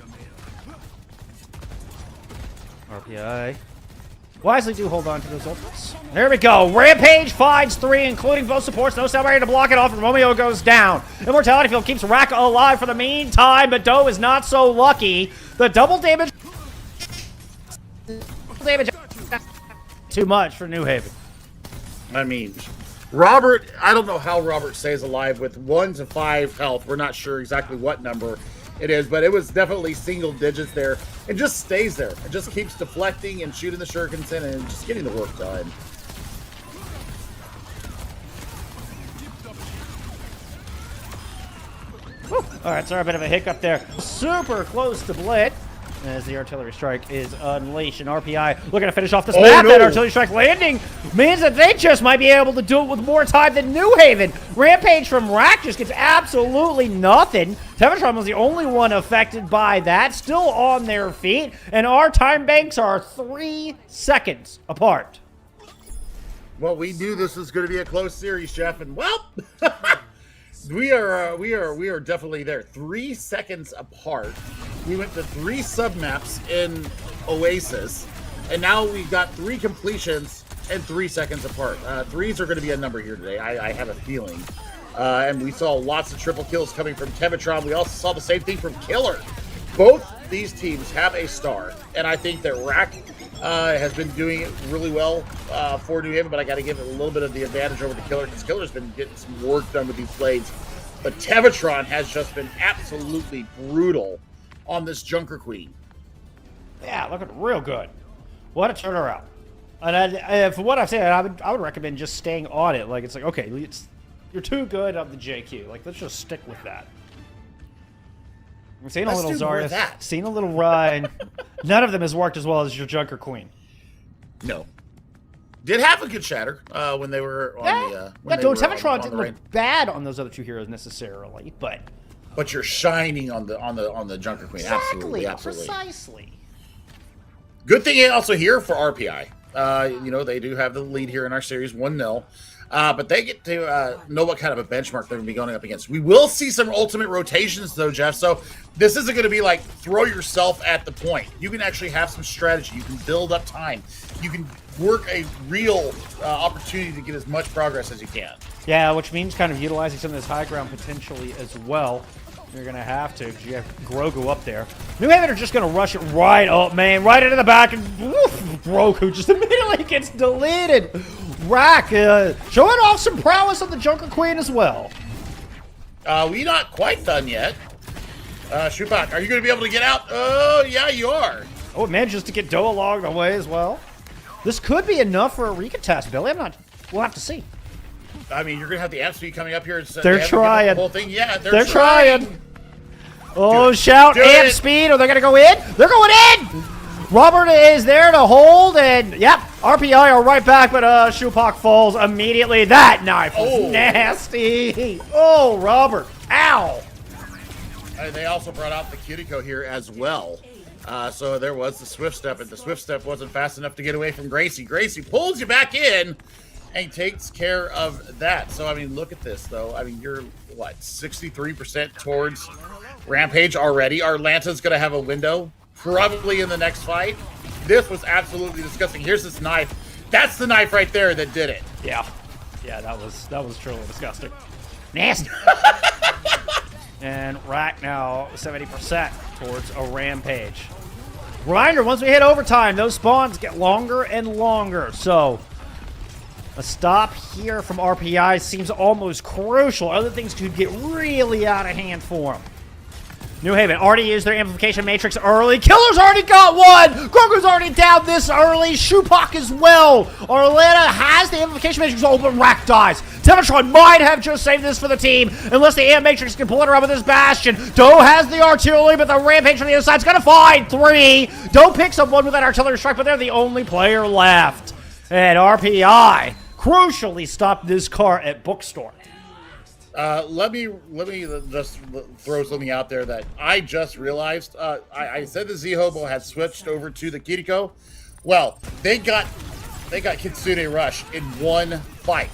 RPI wisely do hold on to those ultimates. There we go. Rampage finds 3, including both supports. No Sound Barrier to block it off, and Romeo goes down. Immortality field keeps Rack alive for the meantime, but Doe is not so lucky. The double damage too much for New Haven. I mean, Robert, I don't know how Robert stays alive with 1 to 5 health. We're not sure exactly what number it is, but it was definitely single digits there. It just stays there. It just keeps deflecting and shooting the shurikens in and just getting the work done. Whew. All right, sorry, a bit of a hiccup there. Super close to Blitz. as the artillery strike is unleashed. And RPI looking to finish off this Oh, map. no. That artillery strike landing means that they just might be able to do it with more time than New Haven. Rampage from Rack just gets absolutely nothing. Tevatron was the only one affected by that, still on their feet. And our time banks are 3 seconds apart. Well, we knew this was going to be a close series, Jeff, and well, we are definitely there. 3 seconds apart. We went to 3 submaps in Oasis, and now we've got 3 completions and 3 seconds apart. Threes are going to be a number here today. I have a feeling. And we saw lots of triple kills coming from Tevatron. We also saw the same thing from Killer. Both these teams have a star, and I think that Rack has been doing it really well for New Haven, but I got to give it a little bit of the advantage over the Killer because Killer's been getting some work done with these blades. But Tevatron has just been absolutely brutal on this Junker Queen. Yeah, looking real good. What a turnaround. And for what I've said, I would recommend just staying on it. Like, it's like, okay, you're too good on the JQ. Like, let's just stick with that. We've seen a little Zarya, seen a little Ryan. None of them has worked as well as your Junker Queen. No. Did have a good shatter when they were on the. Tevatron didn't look bad on those other 2 heroes necessarily, but you're shining on the Junker Queen. Exactly, absolutely. Precisely. Good thing also here for RPI. You know, they do have the lead here in our series, 1-0. But they get to know what kind of a benchmark they're going to be going up against. We will see some ultimate rotations, though, Jeff. So this isn't going to be like throw yourself at the point. You can actually have some strategy. You can build up time. You can work a real opportunity to get as much progress as you can. Yeah, which means kind of utilizing some of this high ground potentially as well. You're going to have to, because you have Grogu up there. New Haven are just going to rush it right up, man, right into the back, and Grogu just immediately gets deleted. Rack showing off some prowess on the Junker Queen as well. We not quite done yet. Shupak, are you going to be able to get out? Oh, yeah, you are. Oh, it manages to get Doe along the way as well. This could be enough for a recontest, Billy. We'll have to see. I mean, you're going to have the amp speed coming up here. They're trying. The whole thing. Yeah, they're trying. Oh, shout amp speed. Are they going to go in? They're going in! Robert is there to hold, and yep, RPI are right back, but Shupak falls immediately. That knife was nasty. Oh, Robert. Ow. They also brought out the Kiriko here as well. So there was the Swift Step, and the Swift Step wasn't fast enough to get away from Gracie. Gracie pulls you back in and takes care of that. So, I mean, look at this, though. I mean, you're, what, 63% towards Rampage already. Arlanta's going to have a window, probably in the next fight. This was absolutely disgusting. Here's this knife. That's the knife right there that did it. Yeah. Yeah, that was truly disgusting. Nasty. And Rack now 70% towards a Rampage. Reminder, once we hit overtime, those spawns get longer and longer. So a stop here from RPI seems almost crucial. Other things could get really out of hand for them. New Haven already used their amplification matrix early. Killer's already got one. Grogu's already down this early. Shupak as well. Arletta has the amplification matrix open. Rack dies. Tevatron might have just saved this for the team unless the amp matrix can pull it around with this Bastion. Doe has the artillery, but the Rampage from the other side's going to find 3. Doe picks up 1 with that artillery strike, but they're the only player left. And RPI crucially stopped this car at Bookstore. Let me just throw something out there that I just realized. I said the Z-Hobo had switched over to the Kiriko. Well, they got Kitsune Rush in one fight.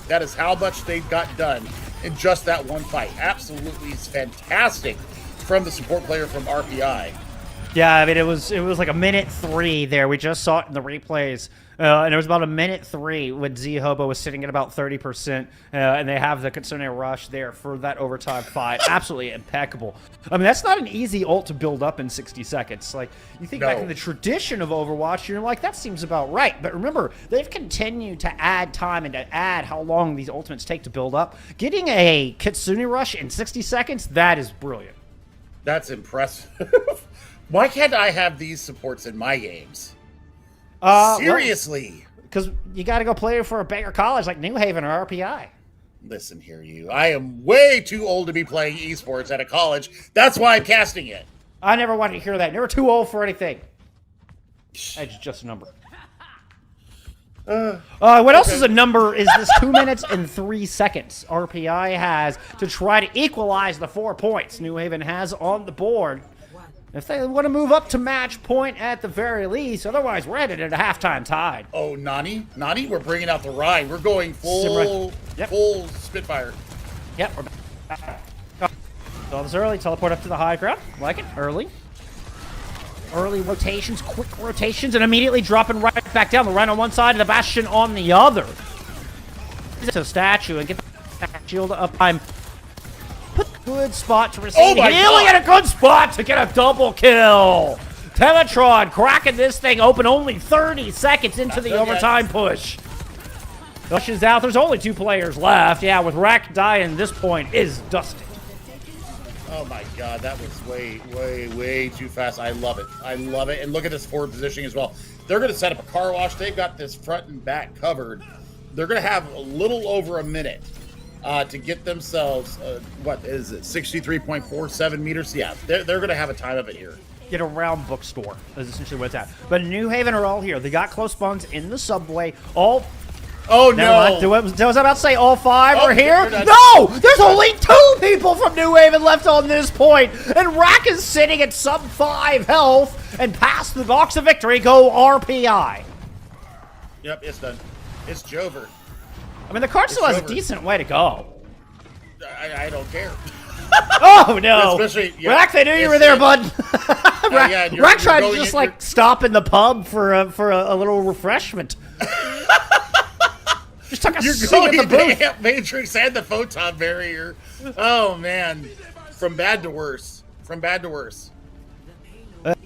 That is how much they got done in just that one fight. Absolutely fantastic from the support player from RPI. Yeah, I mean, it was like a minute 3 there. We just saw it in the replays. And it was about a minute 3 when Z-Hobo was sitting at about 30%. And they have the Kitsune Rush there for that overtime fight. Absolutely impeccable. I mean, that's not an easy ult to build up in 60 seconds. Like, you think back in the tradition of Overwatch, you're like, that seems about right. But remember, they've continued to add time and to add how long these ultimates take to build up. Getting a Kitsune Rush in 60 seconds, that is brilliant. That's Why can't I have these supports in my games? Seriously. Because you got to go play for a bigger college like New Haven or RPI. Listen here, you. I am way too old to be playing esports at a college. That's why I'm casting it. I never wanted to hear that. Never too old for anything. It's just a number. What else is a number is this 2 minutes and 3 seconds RPI has to try to equalize the 4 points New Haven has on the board. If they want to move up to match point at the very least, otherwise we're headed at a halftime tide. Oh, Nani, we're bringing out the ride. We're going full Spitfire. Yep, we're back. So this early, teleport up to the high ground. Like it, early. Early rotations, quick rotations, and immediately dropping right back down. The Rhino on one side and the Bastion on the other. To statue and get that shield up. Put good spot to receive healing and a good spot to get a double kill. Teletron cracking this thing open only 30 seconds into the overtime push. Pushes out. There's only 2 players left. Yeah, with Rack dying, this point is dusted. Oh my god, that was way too fast. I love it. I love it. And look at this forward positioning as well. They're going to set up a car wash. They've got this front and back covered. They're going to have a little over a minute to get themselves, what is it, 63.47 meters? Yeah, they're going to have a time of it here. Get around bookstore is essentially what it's at. But New Haven are all here. They got close buns in the subway. Oh, never no. mind. Was I about to say all 5 are here? No! There's only 2 people from New Haven left on this point. And Rack is sitting at sub 5 health. And past the box of victory go RPI. Yep, it's done. It's Jover. I mean, the card still has a decent way to go. I don't care. Oh, no. Yeah, Rack, they knew you were there, bud. Rack tried to just, stop in the pub for a little refreshment. Just took a seat at the booth. Amp Matrix and the photon barrier. Oh man, from bad to worse. From bad to worse. At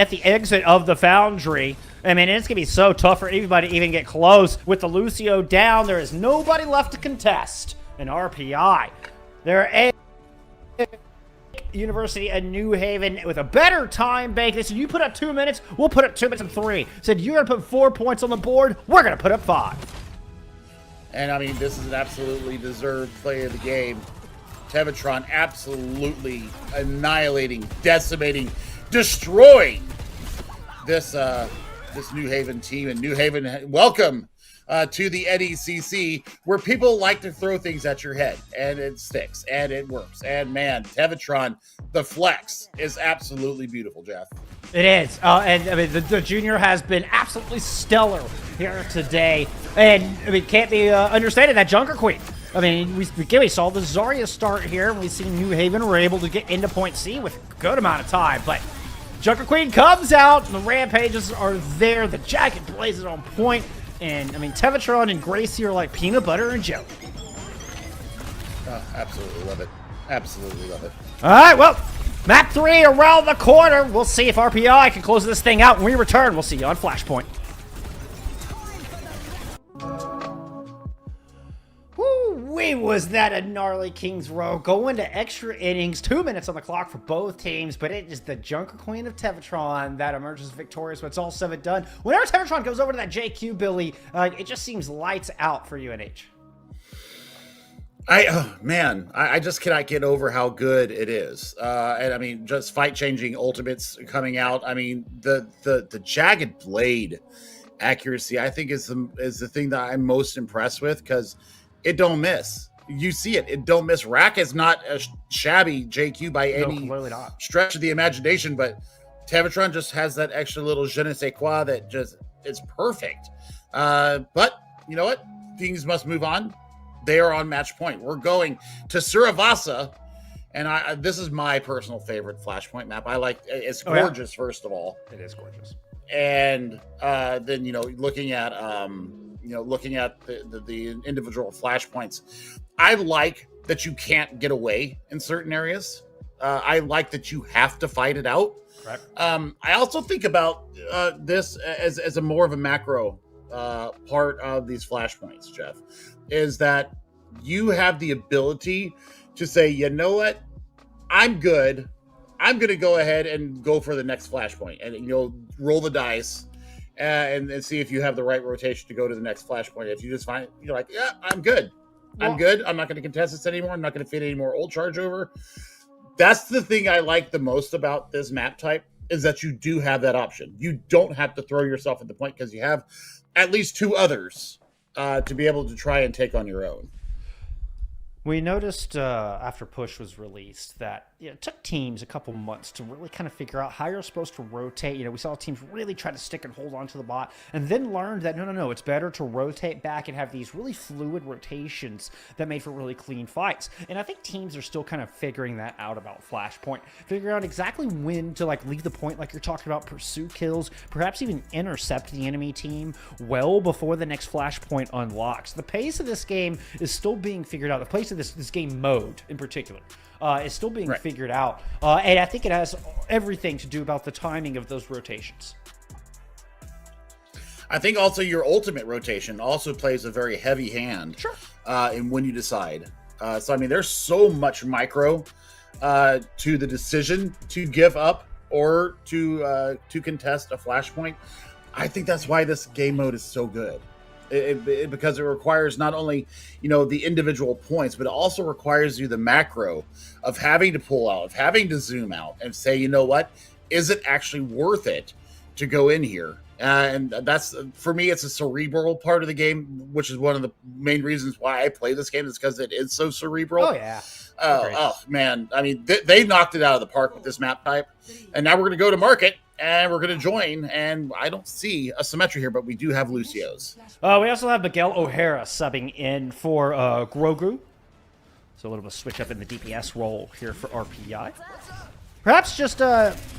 the exit of the Foundry, I mean, it's gonna be so tough for anybody to even get close. With the Lucio down, there is nobody left to contest an RPI. There are University and New Haven with a better time bank. They said, you put up 2 minutes, we'll put up 2 minutes and 3. Said, you're going to put 4 points on the board, we're going to put up 5. And I mean, this is an absolutely deserved play of the game. Tevatron absolutely annihilating, decimating, destroying this New Haven team. And New Haven, welcome to the NECC, where people like to throw things at your head, and it sticks, and it works. And man, Tevatron, the flex is absolutely beautiful, Jeff. It is. And I mean, the junior has been absolutely stellar here today. And I mean, can't be understated, that Junker Queen. I mean, we saw the Zarya start here, and we see New Haven were able to get into point C with a good amount of time. But Junker Queen comes out, and the Rampages are there. The Jacket Blaze is on point. And, I mean, Tevatron and Gracie are like peanut butter and jelly. Absolutely love it. Absolutely love it. All right, well, map 3 around the corner. We'll see if RPI can close this thing out. When we return, we'll see you on Flashpoint. Woo-wee, was that a gnarly King's Row. Going to extra innings, 2 minutes on the clock for both teams, but it is the Junker Queen of Tevatron that emerges victorious when it's all said and done. Whenever Tevatron goes over to that JQ, Billy, it just seems lights out for UNH. I just cannot get over how good it is. And I mean, just fight-changing ultimates coming out. I mean, the Jagged Blade accuracy, I think, is the thing that I'm most impressed with, because it don't miss. You see it. It don't miss. Rack is not a shabby JQ by any stretch of the imagination, but Tevatron just has that extra little je ne sais quoi that just is perfect. But you know what? Things must move on. They are on match point. We're going to Suravasa, and this is my personal favorite Flashpoint map. I like it's gorgeous. First of all, it is gorgeous. And then looking at the individual flashpoints, I like that you can't get away in certain areas. I like that you have to fight it out. Right. I also think about this as a more of a macro part of these flashpoints, Jeff, is that you have the ability to say, you know what, I'm good. I'm going to go ahead and go for the next flashpoint, and roll the dice and see if you have the right rotation to go to the next flashpoint. If you just find you're like, yeah, I'm good. I'm good. I'm not going to contest this anymore. I'm not going to fit any more old charge over. That's the thing I like the most about this map type is that you do have that option. You don't have to throw yourself at the point because you have at least two others to be able to try and take on your own. We noticed after Push was released that it took teams a couple months to really kind of figure out how you're supposed to rotate. We saw teams really try to stick and hold on to the bot and then learned that no, it's better to rotate back and have these really fluid rotations that made for really clean fights. And I think teams are still kind of figuring that out about Flashpoint, figuring out exactly when to leave the point like you're talking about, pursue kills, perhaps even intercept the enemy team well before the next Flashpoint unlocks. The pace of this game is still being figured out. The pace of this game mode in particular is still being figured out, and I think it has everything to do about the timing of those rotations. I think also your ultimate rotation also plays a very heavy hand in when you decide. So I mean, there's so much micro to the decision to give up or to contest a Flashpoint. I think that's why this game mode is so good. Because it requires not only the individual points, but it also requires you the macro of having to pull out, of having to zoom out and say, you know what, is it actually worth it to go in here? And that's, for me, it's a cerebral part of the game, which is one of the main reasons why I play this game, is because it is so cerebral. Oh yeah. Oh man, I mean, they knocked it out of the park with this map type, and now we're going to go to market. And we're going to join, and I don't see a symmetry here, but we do have Lucio's. We also have Miguel O'Hara subbing in for Grogu. So a little bit of switch up in the DPS role here for RPI. Perhaps just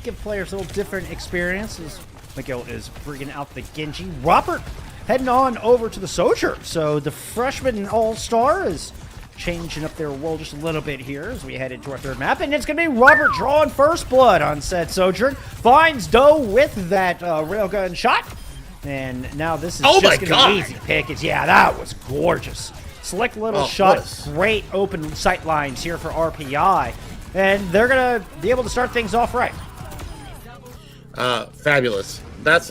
give players a little different experiences. Miguel is bringing out the Genji. Robert heading on over to the Soldier. So the freshman all-star is changing up their role just a little bit here as we head into our third map, and it's going to be Robert drawing first blood on said Sojourn. Finds Doe with that railgun shot, and now this is just going to be easy pickings. Yeah, that was gorgeous. Select little shot, great open sight lines here for RPI, and they're going to be able to start things off right. Fabulous. That's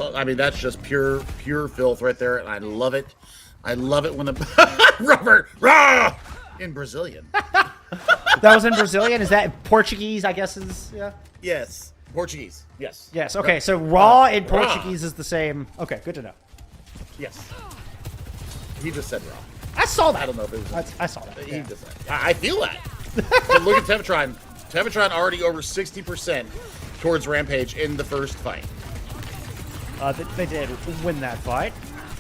just pure filth right there, and I love it. I love it when the Robert in Brazilian. That was in Brazilian? Is that Portuguese, I guess is, yeah? Yes. Portuguese. Yes. Yes, okay, so raw in Portuguese is the same. Okay, good to know. Yes. He just said raw. I saw that. I don't know if it was... I saw that. He just said, I feel that. But look at Temptron. Temptron already over 60% towards Rampage in the first fight. They did win that fight.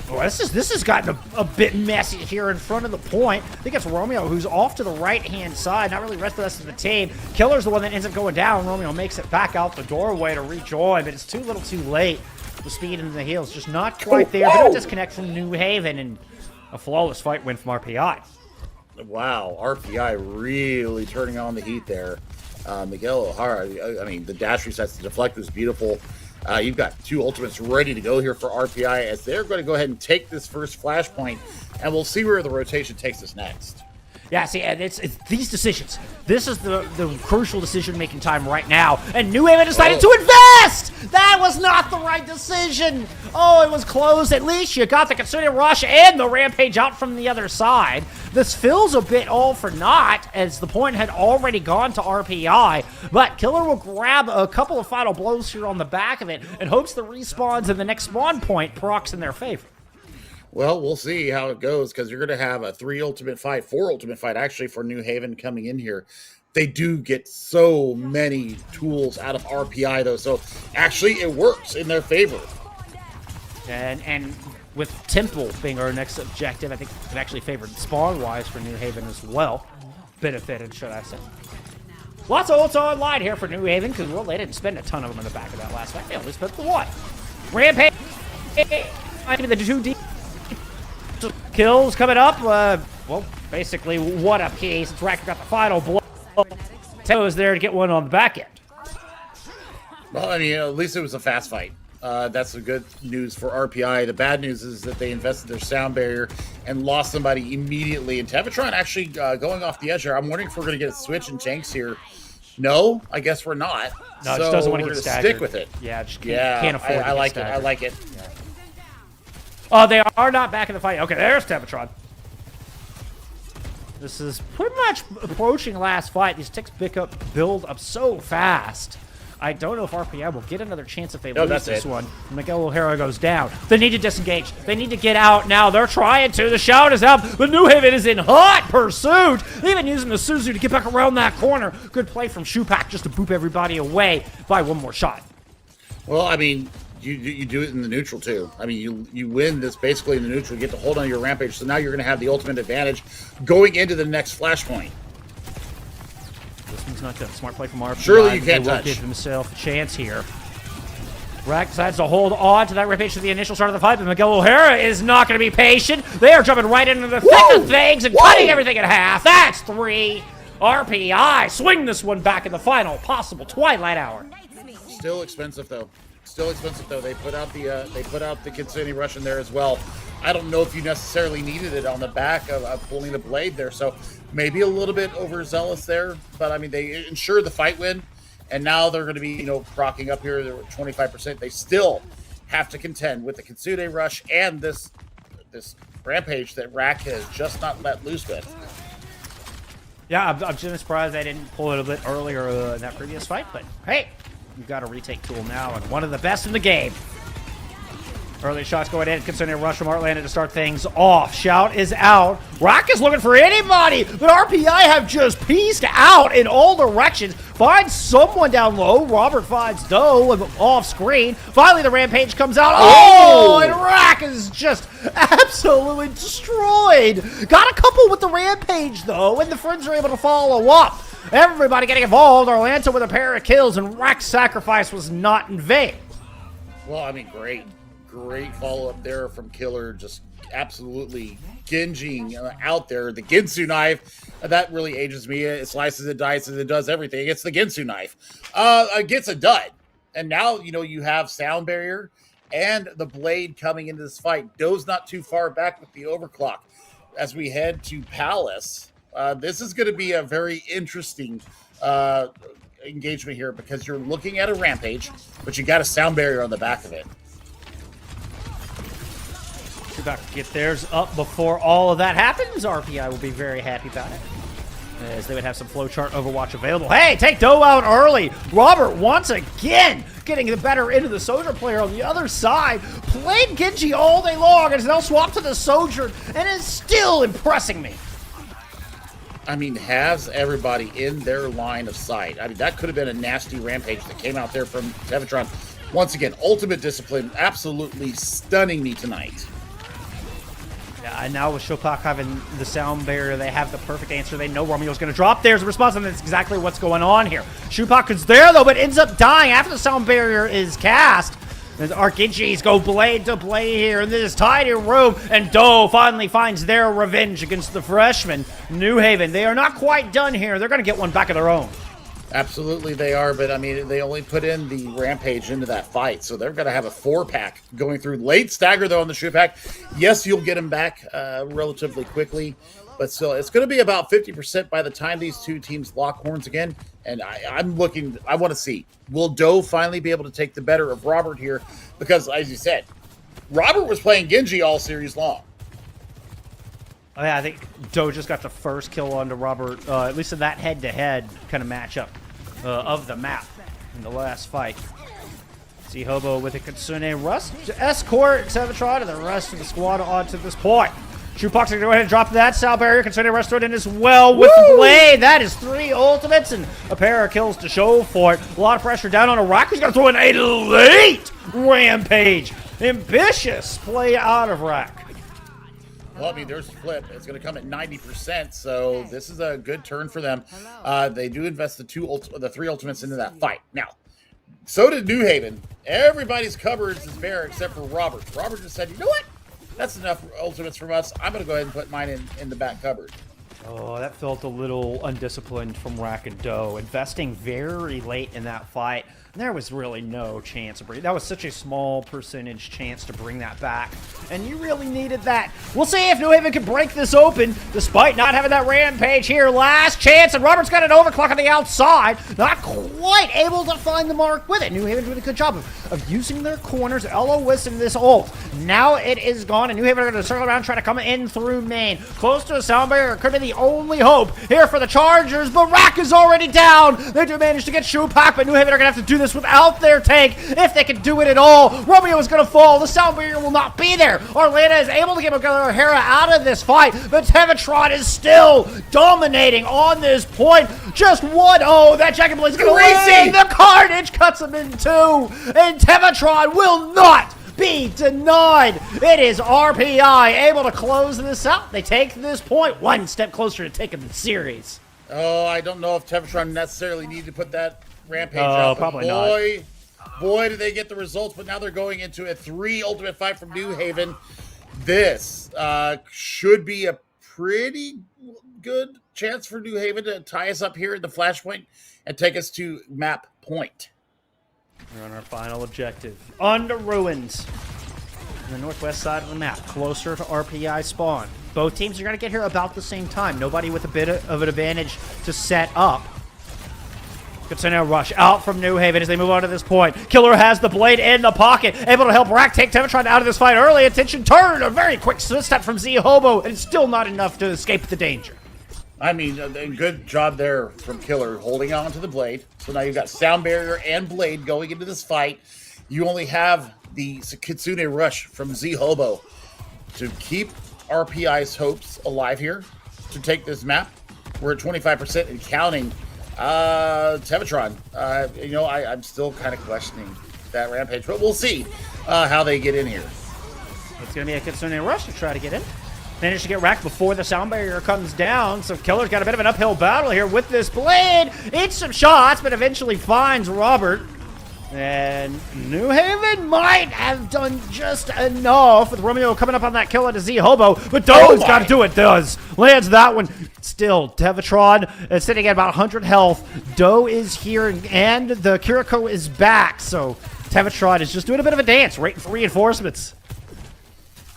Oh, this has gotten a bit messy here in front of the point. I think it's Romeo who's off to the right-hand side, not really the rest of the team. Killer's the one that ends up going down. Romeo makes it back out the doorway to rejoin, but it's too little too late. The speed in the heels just not quite there. But a disconnect from New Haven, and a flawless fight win from RPI. Wow, RPI really turning on the heat there. Miguel O'Hara, I mean, the dash resets, the deflect was beautiful. You've got two ultimates ready to go here for RPI as they're going to go ahead and take this first flashpoint, and we'll see where the rotation takes us next. Yeah, see, it's these decisions. This is the crucial decision-making time right now. And New Haven decided to invest! That was not the right decision! Oh, it was close. At least you got the Kitsune Rush and the Rampage out from the other side. This feels a bit all for naught, as the point had already gone to RPI. But Killer will grab a couple of final blows here on the back of it and hopes the respawns and the next spawn point procs in their favor. Well, we'll see how it goes, because you're going to have a 4 ultimate fight actually for New Haven coming in here. They do get so many tools out of RPI though, so actually it works in their favor. And with Temple being our next objective, I think it actually favored spawn-wise for New Haven as well. Benefited, should I say. Lots of ults online here for New Haven, because, well, they didn't spend a ton of them in the back of that last fight. They only spent the one. Rampage! I mean, the 2D kills coming up. Well, basically, what a piece. It's Racker got the final blow. Teo is there to get one on the back end. Well, I mean, at least it was a fast fight. That's the good news for RPI. The bad news is that they invested their sound barrier and lost somebody immediately. And Tevatron actually going off the edge here. I'm wondering if we're going to get a switch in tanks here. No, I guess we're not. No, it just doesn't want to get staggered. Stick with it. Yeah, just can't afford I like it. I like it. Yeah. Oh, they are not back in the fight. Okay, there's Tevatron. This is pretty much approaching last fight. These ticks build up so fast. I don't know if RPI will get another chance if they lose this one. Miguel O'Hara goes down. They need to disengage. They need to get out now. They're trying to. The shout is out, but New Haven is in hot pursuit. Even using the Suzu to get back around that corner. Good play from Shupak just to boop everybody away by one more shot. Well, I mean, you do it in the neutral too. I mean, you win this basically in the neutral. You get to hold on your rampage, so now you're going to have the ultimate advantage going into the next flashpoint. This one's not done. Smart play from RPI. Surely you can't touch. Give himself a chance here. Rack decides to hold on to that rampage to the initial start of the fight, but Miguel O'Hara is not going to be patient. They are jumping right into the thick of things and cutting everything in half. That's 3. RPI swing this one back in the final possible twilight hour. Still expensive though. Still expensive though. They put out the Kitsune Rush in there as well. I don't know if you necessarily needed it on the back of pulling the blade there, so maybe a little bit overzealous there. But I mean, they ensure the fight win, and now they're going to be procking up here. They're at 25%. They still have to contend with the Kitsune Rush and this rampage that Rack has just not let loose with. Yeah, I'm just surprised they didn't pull it a bit earlier in that previous fight, but hey, you've got a retake tool now, and one of the best in the game. Early shots going in, considering a rush from Heartlander to start things off. Shout is out. Rock is looking for anybody, but RPI have just pieced out in all directions. Finds someone down low. Robert finds Doe off screen. Finally, the rampage comes out. Oh, and Rack is just absolutely destroyed. Got a couple with the rampage, though, and the friends are able to follow up. Everybody getting involved. Orlando with a pair of kills, and Rack's sacrifice was not in vain. Well, I mean, great follow-up there from Killer, just absolutely ginging out there. The Ginsu knife, that really ages me. It slices, it dices, it does everything. It's the Ginsu knife. It gets a dud. And now, you have sound barrier and the blade coming into this fight. Doe's not too far back with the overclock. As we head to Palace, this is going to be a very interesting engagement here because you're looking at a rampage, but you got a sound barrier on the back of it. About to get theirs up before all of that happens. RPI will be very happy about it, as they would have some flowchart Overwatch available. Hey, take Doe out early. Robert once again getting the better end of the Soldier player on the other side. Played Genji all day long and is now swapped to the Soldier and is still impressing me. I mean, has everybody in their line of sight. I mean, that could have been a nasty rampage that came out there from Tevatron. Once again, ultimate discipline, absolutely stunning me tonight. And now with Shopak having the sound barrier, they have the perfect answer. They know Romeo's going to drop. There's a response, and that's exactly what's going on here. Shopak is there, though, but ends up dying after the sound barrier is cast. And the Arkinjis go blade to blade here in this tiny room, and Doe finally finds their revenge against the freshman. New Haven, they are not quite done here. They're going to get one back of their own. Absolutely they are, but I mean, they only put in the rampage into that fight, so they're going to have a 4-pack going through. Late stagger, though, on the Shupak. Yes, you'll get him back relatively quickly, but still, it's going to be about 50% by the time these two teams lock horns again, and I want to see, will Doe finally be able to take the better of Robert here? Because, as you said, Robert was playing Genji all series long. Oh, yeah, I think Doe just got the first kill onto Robert, at least in that head-to-head kind of matchup of the map in the last fight. See Hobo with a Kitsune Rush to escort Tevatron and the rest of the squad on to this point. Shoepox going to go ahead and drop that sound barrier. Kitsune Rush thrown in as well with the blade. That is 3 ultimates and a pair of kills to show for it. A lot of pressure down on a Rock, who's going to throw in a late rampage. Ambitious play out of Rack. Well, I mean, there's a flip. It's going to come at 90%, so this is a good turn for them. They do invest the 3 ultimates into that fight. Now, so did New Haven. Everybody's cupboards is bare except for Robert. Robert just said, you know what? That's enough ultimates from us. I'm going to go ahead and put mine in the back cupboard. Oh, that felt a little undisciplined from Rack and Doe. Investing very late in that fight. There was really no chance of bringing. That was such a small percentage chance to bring that back, and you really needed that. We'll see if New Haven can break this open, despite not having that rampage here. Last chance, and Robert's got an overclock on the outside. Not quite able to find the mark with it. New Haven doing a good job of using their corners. Elo in this ult. Now it is gone, and New Haven are going to circle around, try to come in through main. Close to a sound barrier. Could be the only hope here for the Chargers, but Rack is already down. They do manage to get Shupak, but New Haven are going to have to do this without their tank, if they can do it at all. Romeo is going to fall. The sound barrier will not be there. Orlando is able to get O'Hara out of this fight, but Tevatron is still dominating on this point. Just 1-0. That Jacket Blade's going to win. The Carnage cuts him in two, and Tevatron will not be denied. It is RPI able to close this out. They take this point one step closer to taking the series. Oh, I don't know if Tevatron necessarily needed to put that rampage out. Probably not. Boy, did they get the results, but now they're going into a 3 ultimate fight from New Haven. This should be a pretty good chance for New Haven to tie us up here at the flashpoint and take us to map point. We're on our final objective. On the ruins. On the northwest side of the map, closer to RPI spawn. Both teams are going to get here about the same time. Nobody with a bit of an advantage to set up. Kitsune rush out from New Haven as they move on to this point. Killer has the blade in the pocket, able to help Rack take Tevatron out of this fight early. Attention turn, a very quick step from Z Hobo, and it's still not enough to escape the danger. I mean, a good job there from Killer holding on to the blade. So now you've got sound barrier and blade going into this fight. You only have the Kitsune rush from Z Hobo to keep RPI's hopes alive here to take this map. We're at 25% and counting. Tevatron, I'm still kind of questioning that rampage, but we'll see how they get in here. It's going to be a Kitsune rush to try to get in. Managed to get Rack before the sound barrier comes down, so Killer's got a bit of an uphill battle here with this blade. Eats some shots, but eventually finds Robert. And New Haven might have done just enough with Romeo coming up on that kill to Z Hobo, but Doe's got to do it. Does lands that one. Still, Tevatron is sitting at about 100 health. Doe is here, and the Kiriko is back. So Tevatron is just doing a bit of a dance, waiting for reinforcements.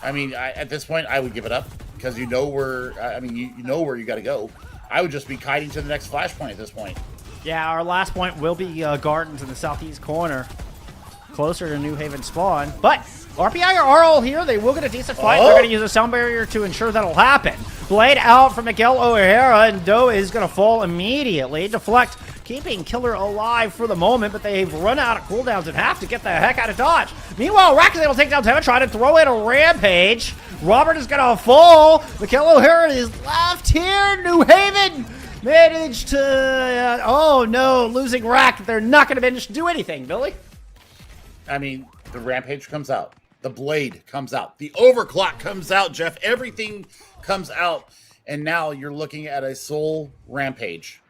I mean, at this point, I would give it up because you know where. You know where you got to go. I would just be kiting to the next flashpoint at this point. Yeah, our last point will be Gardens in the southeast corner, closer to New Haven spawn. But RPI are all here. They will get a decent fight. They're going to use a sound barrier to ensure that'll happen. Blade out from Miguel O'Hara, and Doe is going to fall immediately. Deflect, keeping Killer alive for the moment, but they've run out of cooldowns and have to get the heck out of Dodge. Meanwhile, Rack is able to take down Tevatron and throw in a rampage. Robert is going to fall. Miguel O'Hara is left here. New Haven managed to, oh no, losing Rack. They're not going to manage to do anything, Billy. I mean, the rampage comes out. The blade comes out. The overclock comes out, Jeff. Everything comes out. And now you're looking at a sole rampage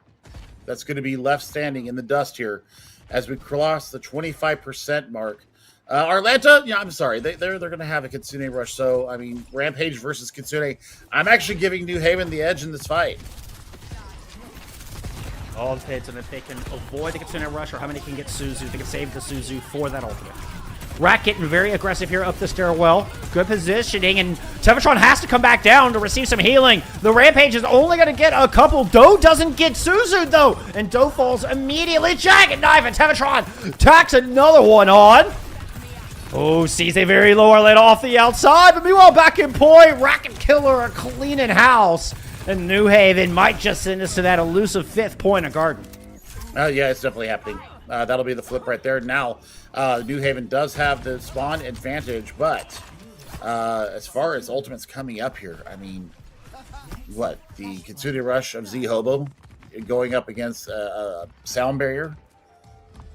that's going to be left standing in the dust here as we cross the 25% mark. Arlanta, yeah, I'm sorry. They're going to have a Kitsune rush. So, I mean, Rampage versus Kitsune. I'm actually giving New Haven the edge in this fight. All depends on if they can avoid the Kitsune rush or how many can get Suzu. They can save the Suzu for that ultimate. Rack getting very aggressive here up the stairwell. Good positioning, and Tevatron has to come back down to receive some healing. The Rampage is only going to get a couple. Doe doesn't get Suzu, though, and Doe falls immediately. Jagged Knife, and Tevatron tacks another one on. Oh, sees a very low Arletta off the outside, but meanwhile, back in point, Rack and Killer are cleaning house. And New Haven might just send us to that elusive 5th point of Garden. Yeah, it's definitely happening. That'll be the flip right there. Now, New Haven does have the spawn advantage, but as far as ultimates coming up here, I mean, what? The Kitsune Rush of Z Hobo going up against a sound barrier.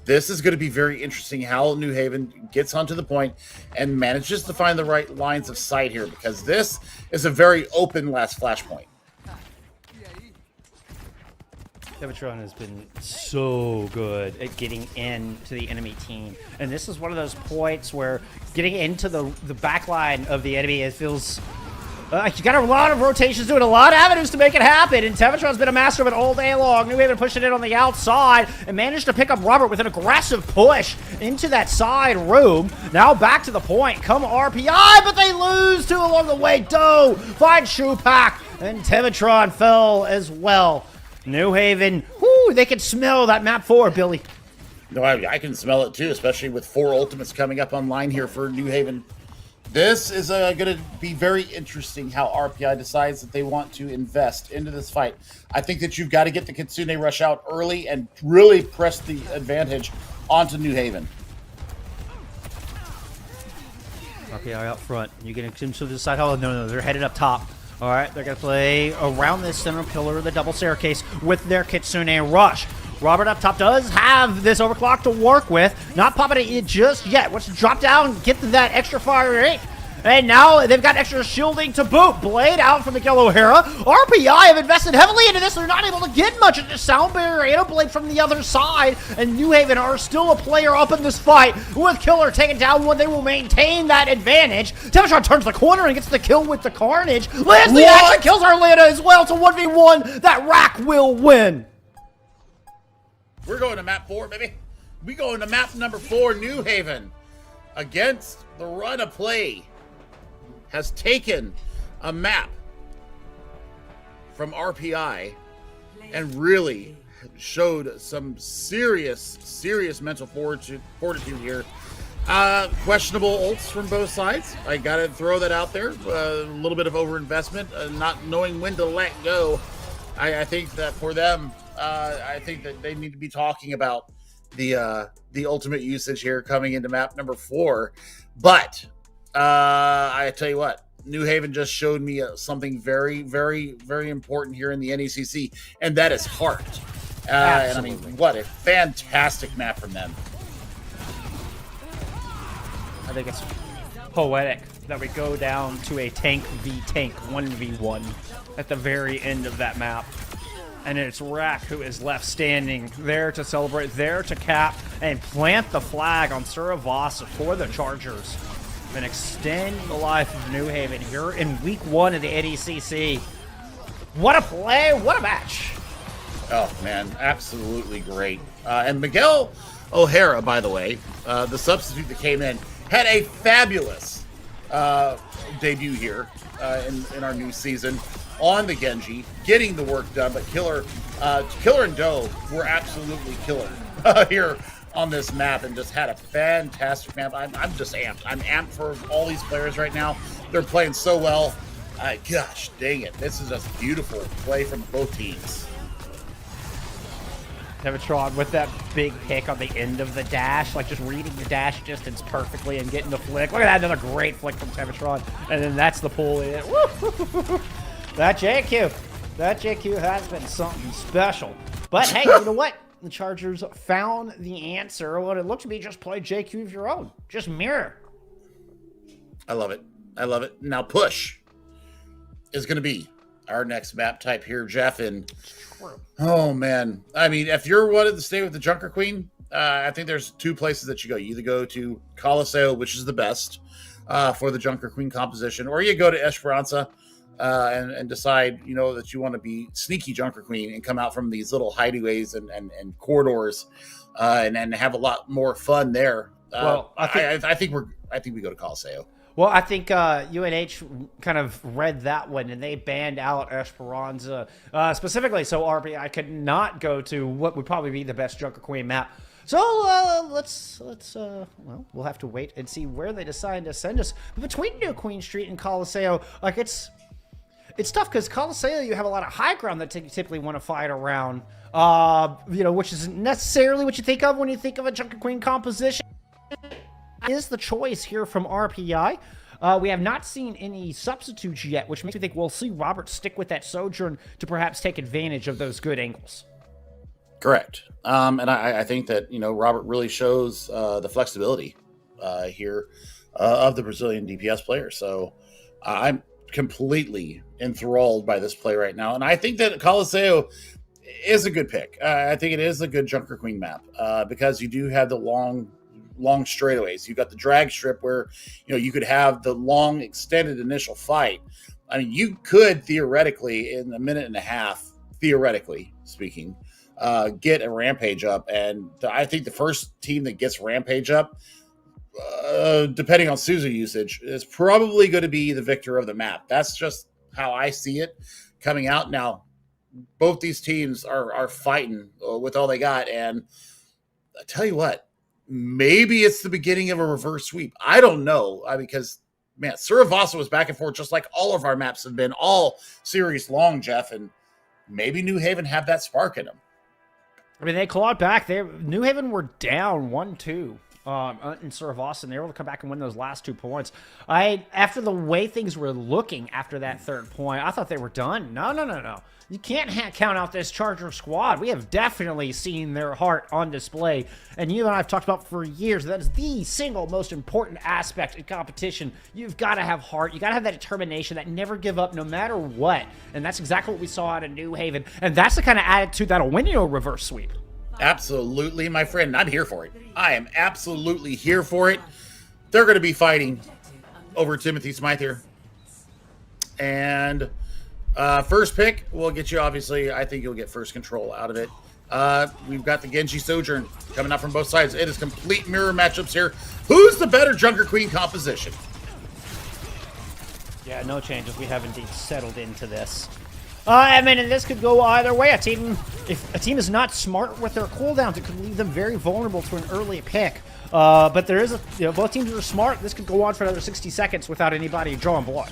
This is going to be very interesting how New Haven gets onto the point and manages to find the right lines of sight here, because this is a very open last flashpoint. Tevatron has been so good at getting into the enemy team. And this is one of those points where getting into the back line of the enemy, it feels You got a lot of rotations doing a lot of avenues to make it happen, and Tevatron's been a master of it all day long. New Haven pushing it on the outside and managed to pick up Robert with an aggressive push into that side room. Now back to the point. Come RPI, but they lose two along the way. Doe finds Shupak, and Tevatron fell as well. New Haven, whoo, they can smell that map 4, Billy. No, I can smell it too, especially with 4 ultimates coming up online here for New Haven. This is going to be very interesting how RPI decides that they want to invest into this fight. I think that you've got to get the Kitsune Rush out early and really press the advantage onto New Haven. RPI out front. You can to the side. Oh, no, they're headed up top. All right, they're going to play around this center pillar, the double staircase, with their Kitsune Rush. Robert up top does have this overclock to work with. Not popping it just yet. Wants to drop down, get that extra fire rate. And now they've got extra shielding to boot. Blade out from Miguel O'Hara. RPI have invested heavily into this. They're not able to get much of the sound barrier and a blade from the other side. And New Haven are still a player up in this fight. With Killer taking down one, they will maintain that advantage. Tevatron turns the corner and gets the kill with the Carnage. Lands the action, kills Arlanda as well. It's a 1v1. That Rack will win. We're going to map 4, baby. We going to map number 4, New Haven. Against the run of play. Has taken a map from RPI and really showed some serious mental fortitude here. Questionable ults from both sides. I got to throw that out there. A little bit of overinvestment, not knowing when to let go. I think that for them, I think that they need to be talking about the ultimate usage here coming into map number 4. But I tell you what, New Haven just showed me something very important here in the NECC, and that is heart. And I mean, what a fantastic map from them. I think it's poetic that we go down to a tank v tank 1v1 at the very end of that map. And it's Rack who is left standing, there to celebrate, there to cap, and plant the flag on Suravasa for the Chargers. And extend the life of New Haven here in week 1 of the NECC. What a play, what a match. Oh, man, absolutely great. And Miguel O'Hara, by the way, the substitute that came in, had a fabulous debut here in our new season on the Genji, getting the work done. But Killer and Doe were absolutely killer here on this map and just had a fantastic map. I'm just amped. I'm amped for all these players right now. They're playing so well. Gosh, dang it. This is just beautiful play from both teams. Tevatron with that big pick on the end of the dash, like just reading the dash distance perfectly and getting the flick. Look at that, another great flick from Tevatron. And then that's the pull in. Woo! That JQ has been something special. But hey, you know what? The Chargers found the answer. What it looked to be, just play JQ of your own. Just mirror. I love it. I love it. Now push is going to be our next map type here, Jeff. And oh, man. I mean, if you're wanting to stay with the Junker Queen, I think there's 2 places that you go. You either go to Colosseo, which is the best for the Junker Queen composition, or you go to Esperanza and decide, you know, that you want to be sneaky Junker Queen and come out from these little hideaways and corridors and have a lot more fun there. Well, I think we go to Colosseo. Well, I think UNH kind of read that one, and they banned out Esperanza specifically, so RPI could not go to what would probably be the best Junker Queen map. So well, we'll have to wait and see where they decide to send us. But between New Queen Street and Colosseo, like it's tough because Colosseo, you have a lot of high ground that you typically want to fight around, you know, which isn't necessarily what you think of when you think of a Junker Queen composition. Is the choice here from RPI. We have not seen any substitutes yet, which makes me think we'll see Robert stick with that Sojourn to perhaps take advantage of those good angles. Correct. And I think that, you know, Robert really shows the flexibility here of the Brazilian DPS player. So I'm completely enthralled by this play right now. And I think that Colosseo is a good pick. I think it is a good Junker Queen map because you do have the long straightaways. You got the drag strip where, you know, you could have the long extended initial fight, I mean, you could theoretically, in a minute and a half, theoretically speaking, get a Rampage up. And I think the first team that gets Rampage up, depending on Suzu usage, is probably going to be the victor of the map. That's just how I see it coming out. Now, both these teams are fighting with all they got. And I tell you what, maybe it's the beginning of a reverse sweep. I don't know. Because, man, Suravasa was back and forth just like all of our maps have been all series long, Jeff. And maybe New Haven have that spark in them. I mean, they clawed back. New Haven were down 1-2 in Suravasa, and they were able to come back and win those last 2 points. After the way things were looking after that 3rd point, I thought they were done. No. You can't count out this Charger squad. We have definitely seen their heart on display. And you and I have talked about for years, that is the single most important aspect in competition. You've got to have heart. You got to have that determination, that never give up no matter what. And that's exactly what we saw out of New Haven. And that's the kind of attitude that'll win you a reverse sweep. Absolutely, my friend. I'm here for it. I am absolutely here for it. They're going to be fighting over Timothy Smythe here. And first pick will get you, obviously, I think you'll get first control out of it. We've got the Genji Sojourn coming out from both sides. It is complete mirror matchups here. Who's the better Junker Queen composition? Yeah, no changes. We have indeed settled into this. I mean, and this could go either way. If a team is not smart with their cooldowns, it could leave them very vulnerable to an early pick. But there is both teams are smart. This could go on for another 60 seconds without anybody drawing blood.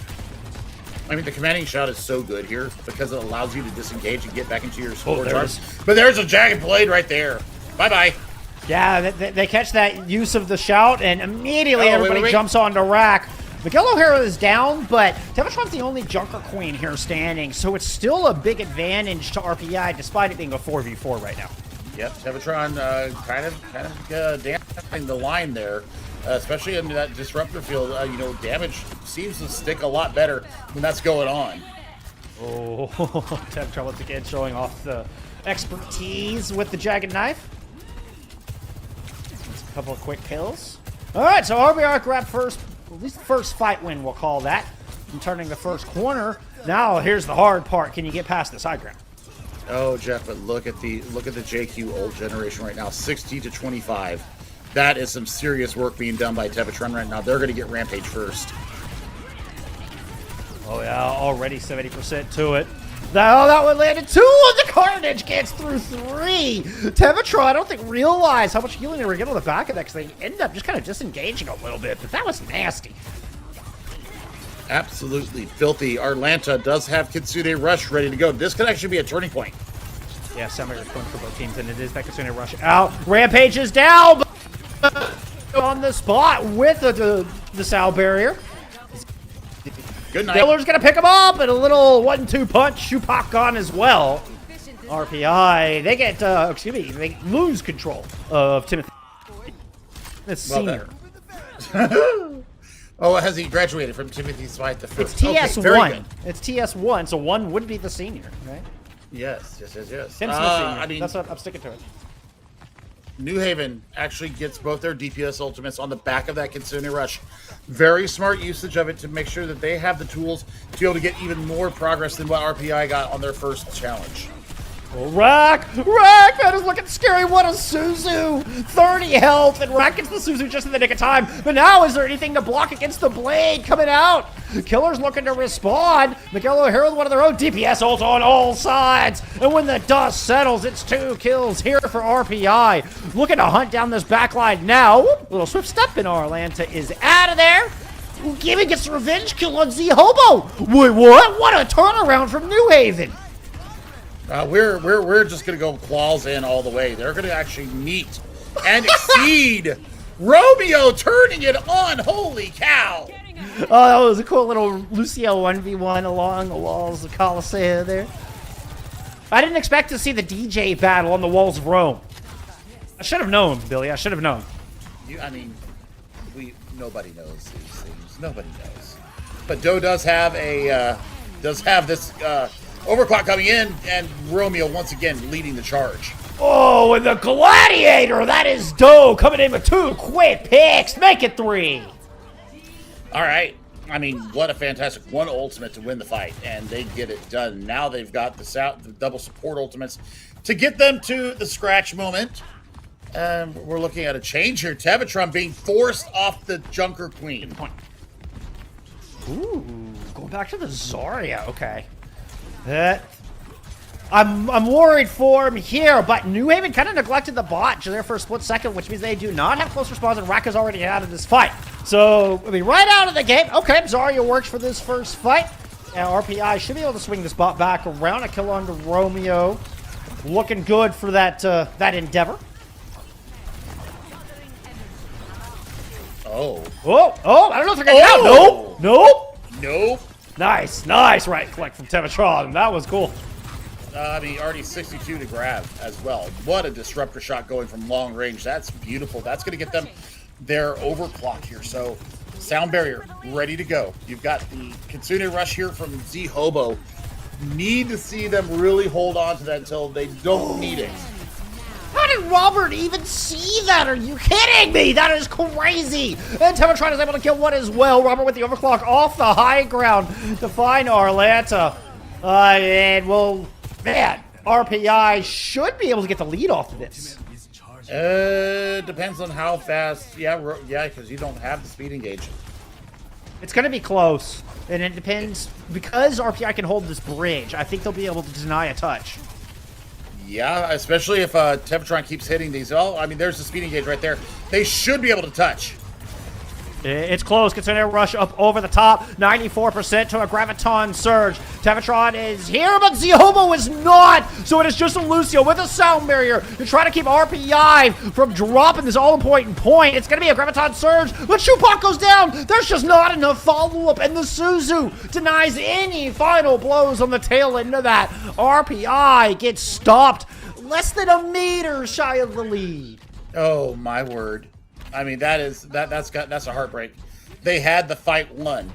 I mean, the commanding shot is so good here because it allows you to disengage and get back into your score charge. But there's a Jagged Blade right there. Bye-bye. Yeah, they catch that use of the shout, and immediately everybody jumps onto Rack. Miguel O'Hara is down, but Tevatron's the only Junker Queen here standing, so it's still a big advantage to RPI, despite it being a 4v4 right now. Yep, Tevatron kind of damping the line there, especially in that disruptor field. Damage seems to stick a lot better when that's going on. Oh, Tevatron once again showing off the expertise with the Jagged Knife. Just a couple of quick kills. All right, so RBR grabbed first. At least the first fight win, we'll call that. And turning the first corner. Now here's the hard part. Can you get past the side ground? Oh, Jeff, but look at the JQ old generation right now, 60-25. That is some serious work being done by Tevatron right now. They're going to get Rampage first. Oh yeah, already 70% to it. That one landed 2 of the Carnage, gets through 3. Tevatron, I don't think realized how much healing they were getting on the back of that, because they ended up just kind of disengaging a little bit, but that was nasty. Absolutely filthy. Arlanta does have Kitsune Rush ready to go. This could actually be a turning point. Yeah, semi-point for both teams, and it is that Kitsune Rush out. Rampage is down, but on the spot with the Sal barrier. Good night. Killer's gonna pick him up, and a little 1-2 punch. Shupak gone as well. RPI, they get, they lose control of Timothy. That's senior. Oh, has he graduated from Timothy Smythe the first? It's TS1. Okay, it's TS1, so 1 would be the senior, right? Yes. Tim's the senior. That's what I'm sticking to it. New Haven actually gets both their DPS ultimates on the back of that Kitsune Rush. Very smart usage of it to make sure that they have the tools to be able to get even more progress than what RPI got on their first challenge. Oh, Rack, that is looking scary. What a Suzu! 30 health, and Rack gets the Suzu just in the nick of time. But now, is there anything to block against the Blade coming out? Killer's looking to respond. Miguel O'Hara with one of their own DPS ults on all sides. And when the dust settles, it's 2 kills here for RPI. Looking to hunt down this backline now. Whoop, little swift step, and Arlanta is out of there. Given gets the revenge kill on Z Hobo. Wait, what? What a turnaround from New Haven. We're just gonna go claws in all the way. They're gonna actually meet and exceed. Romeo turning it on. Holy cow! Oh, that was a cool little Lucio 1v1 along the walls of Coliseum there. I didn't expect to see the DJ battle on the walls of Rome. I should have known, Billy. I should have known. Nobody knows these things. Nobody knows. But Doe does have this overclock coming in, and Romeo once again leading the charge. Oh, and the Gladiator! That is Doe coming in with 2 quick picks. Make it 3. All right. I mean, what a fantastic one ultimate to win the fight, and they get it done. Now they've got the double support ultimates to get them to the scratch moment. We're looking at a change here. Tevatron being forced off the Junker Queen. Ooh, going back to the Zarya. Okay. I'm worried for him here, but New Haven kind of neglected the bot just there for a split second, which means they do not have close response, and Rack is already out of this fight. So, I mean, right out of the gate, okay, Zarya works for this first fight. And RPI should be able to swing this bot back around. A kill onto Romeo. Looking good for that that endeavor. Oh, I don't know if they're getting out. Nope. Nice. Right click from Tevatron. That was cool. I mean, already 62 to grab as well. What a disruptor shot going from long range. That's beautiful. That's going to get them their overclock here. So, sound barrier ready to go. You've got the Kitsune Rush here from Z Hobo. Need to see them really hold on to that until they don't need it. How did Robert even see that? Are you kidding me? That is crazy. And Tevatron is able to kill one as well. Robert with the overclock off the high ground to find Arlanta. And well, man, RPI should be able to get the lead off of this. Depends on how fast. Yeah, because you don't have the speed engage. It's going to be close. And it depends. Because RPI can hold this bridge, I think they'll be able to deny a touch. Yeah, especially if Tevatron keeps hitting these. Oh, I mean, there's the speed engage right there. They should be able to touch. It's close. Kitsune Rush up over the top. 94% to a Graviton Surge. Tevatron is here, but Ziobo is not. So it is just a Lucio with a sound barrier to try to keep RPI from dropping this all-important point. It's going to be a Graviton Surge, but Shupak goes down. There's just not enough follow-up, and the Suzu denies any final blows on the tail end of that. RPI gets stopped less than a meter shy of the lead. Oh, my word. I mean, that's a heartbreak. They had the fight won,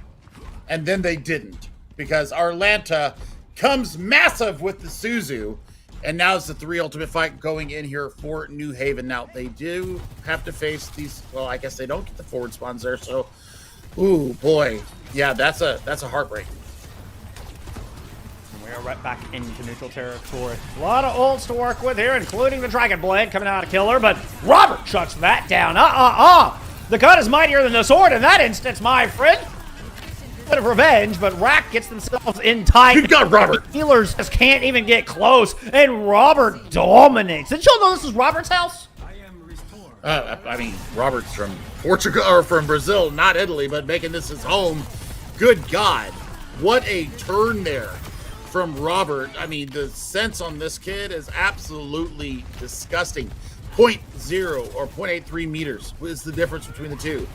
and then they didn't because Arlanta comes massive with the Suzu, and now it's the 3 ultimate fight going in here for New Haven. Now they do have to face these. Well, I guess they don't get the forward spawns there. So, ooh boy, yeah, that's a heartbreak. We are right back into neutral territory. A lot of ults to work with here, including the Dragon Blade coming out to kill her, but Robert shuts that down. The gun is mightier than the sword in that instance, my friend. Bit of revenge, but Rack gets themselves in tight. Good God, Robert. Healers just can't even get close, and Robert dominates. Did y'all know this is Robert's house? I mean, Robert's from Portugal or from Brazil, not Italy, but making this his home. Good God, what a turn there from Robert. I mean, the sense on this kid is absolutely disgusting. 0.0 or 0.83 meters is the difference between the two.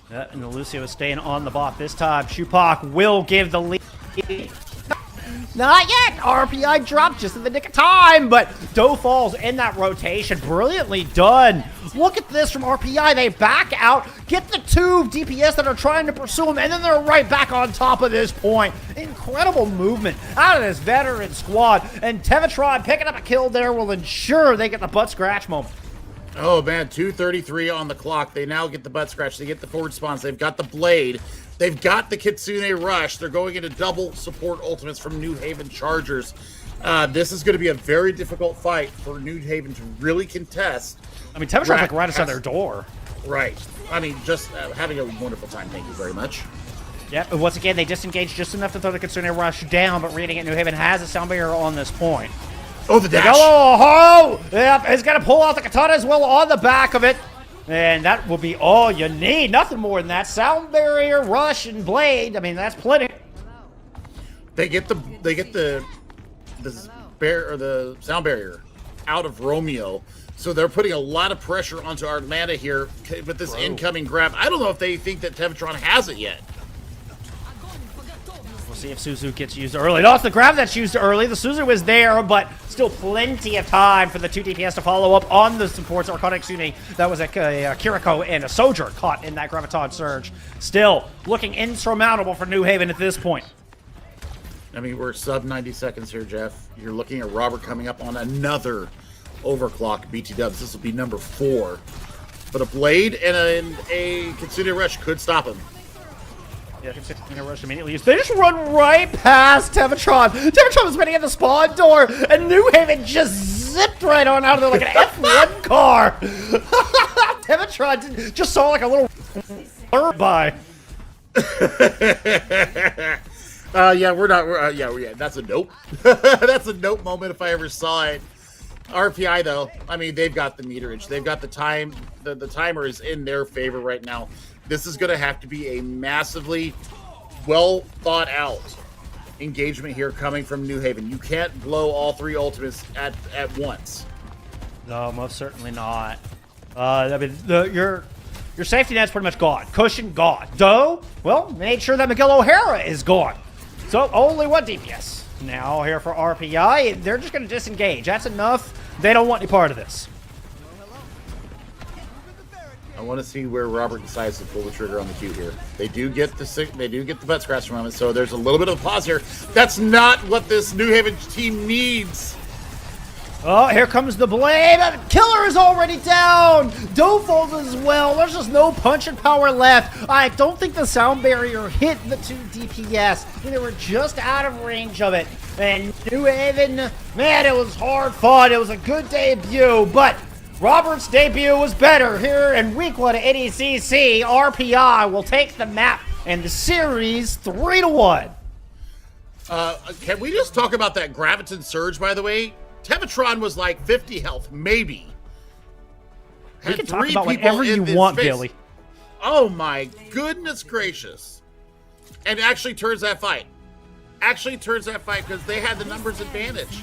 And the Lucio is staying on the bot this time. Shupak will give the lead. Not yet! RPI dropped just in the nick of time, but Doe falls in that rotation. Brilliantly done. Look at this from RPI. They back out, get the 2 DPS that are trying to pursue them, and then they're right back on top of this point. Incredible movement out of this veteran squad, and Tevatron picking up a kill there will ensure they get the butt scratch moment. Oh man, 2:33 on the clock. They now get the butt scratch. They get the forward spawns. They've got the blade. They've got the Kitsune Rush. They're going into double support ultimates from New Haven Chargers. This is going to be a very difficult fight for New Haven to really contest. I mean, Tevatron's like right outside their door. Right. I mean, just having a wonderful time. Thank you very much. Yep, and once again, they disengage just enough to throw the Kitsune Rush down, but reading it, New Haven has a sound barrier on this point. Oh, the dash. Oh, yep, he's going to pull out the katana as well on the back of it. And that will be all you need. Nothing more than that. Sound barrier, rush, and blade. I mean, that's plenty. They get the sound barrier out of Romeo. So they're putting a lot of pressure onto Atlanta here with this incoming grab. I don't know if they think that Tevatron has it yet. We'll see if Suzu gets used early. No, it's the grab that's used early. The Suzu is there, but still plenty of time for the 2 DPS to follow up on the supports. Arconic Sune, that was a Kiriko and a Soldier caught in that Graviton Surge. Still looking insurmountable for New Haven at this point. I mean, we're sub 90 seconds here, Jeff. You're looking at Robert coming up on another overclock BT dubs. This will be number 4. But a blade and a Kitsune Rush could stop him. Yeah, I'm gonna rush immediately. They just run right past Tevatron. Tevatron was waiting at the spawn door, and New Haven just zipped right on out of there like an F1 car. Tevatron just saw like a little blur by. Yeah, we're not. Yeah, that's a nope. That's a nope moment if I ever saw it. RPI though, I mean, they've got the meterage. They've got the time. The timer is in their favor right now. This is going to have to be a massively well thought out engagement here coming from New Haven. You can't blow all 3 ultimates at once. No, most certainly not. I mean, your safety net's pretty much gone. Cushion gone. Doe, well, made sure that Miguel O'Hara is gone. So only 1 DPS. Now here for RPI, they're just going to disengage. That's enough. They don't want any part of this. I want to see where Robert decides to pull the trigger on the Q here. They do get the butt scratch from it, so there's a little bit of a pause here. That's not what this New Haven team needs. Oh, here comes the blame. Killer is already down. Doe falls as well. There's just no punching power left. I don't think the sound barrier hit the 2 DPS. They were just out of range of it. And New Haven, man, it was hard fought. It was a good debut, but Robert's debut was better. Here in week 1 of NECC, RPI will take the map and the series 3-1. Can we just talk about that Graviton Surge, by the way? Tevatron was like 50 health, maybe. We can talk about whatever you want, Billy. Oh my goodness gracious. And actually turns that fight. Because they had the numbers advantage.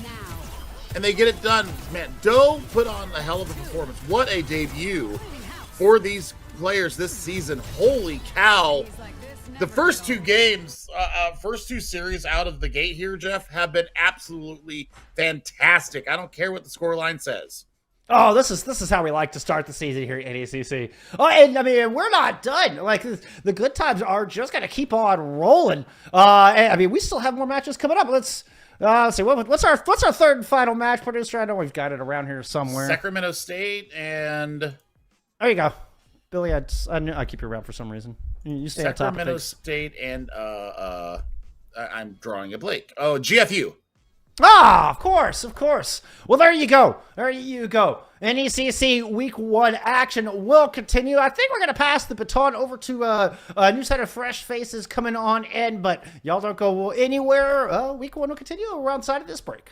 And they get it done. Man, Doe put on a hell of a performance. What a debut for these players this season. Holy cow. The first 2 games, first 2 series out of the gate here, Jeff, have been absolutely fantastic. I don't care what the scoreline says. Oh, this is how we like to start the season here at NECC. Oh, and I mean, we're not done. Like, the good times are just going to keep on rolling. I mean, we still have more matches coming up. Let's see, what's our 3rd and final match, producer? I know we've got it around here somewhere. Sacramento State and... There you go. Billy, I keep you around for some reason. You stay on top of Sacramento things. State and I'm drawing a blank. Oh, GFU. Ah, of course. Well, there you go. NECC Week 1 action will continue. I think we're going to pass the baton over to a new set of fresh faces coming on in, but y'all don't go anywhere. Week 1 will continue around side of this break.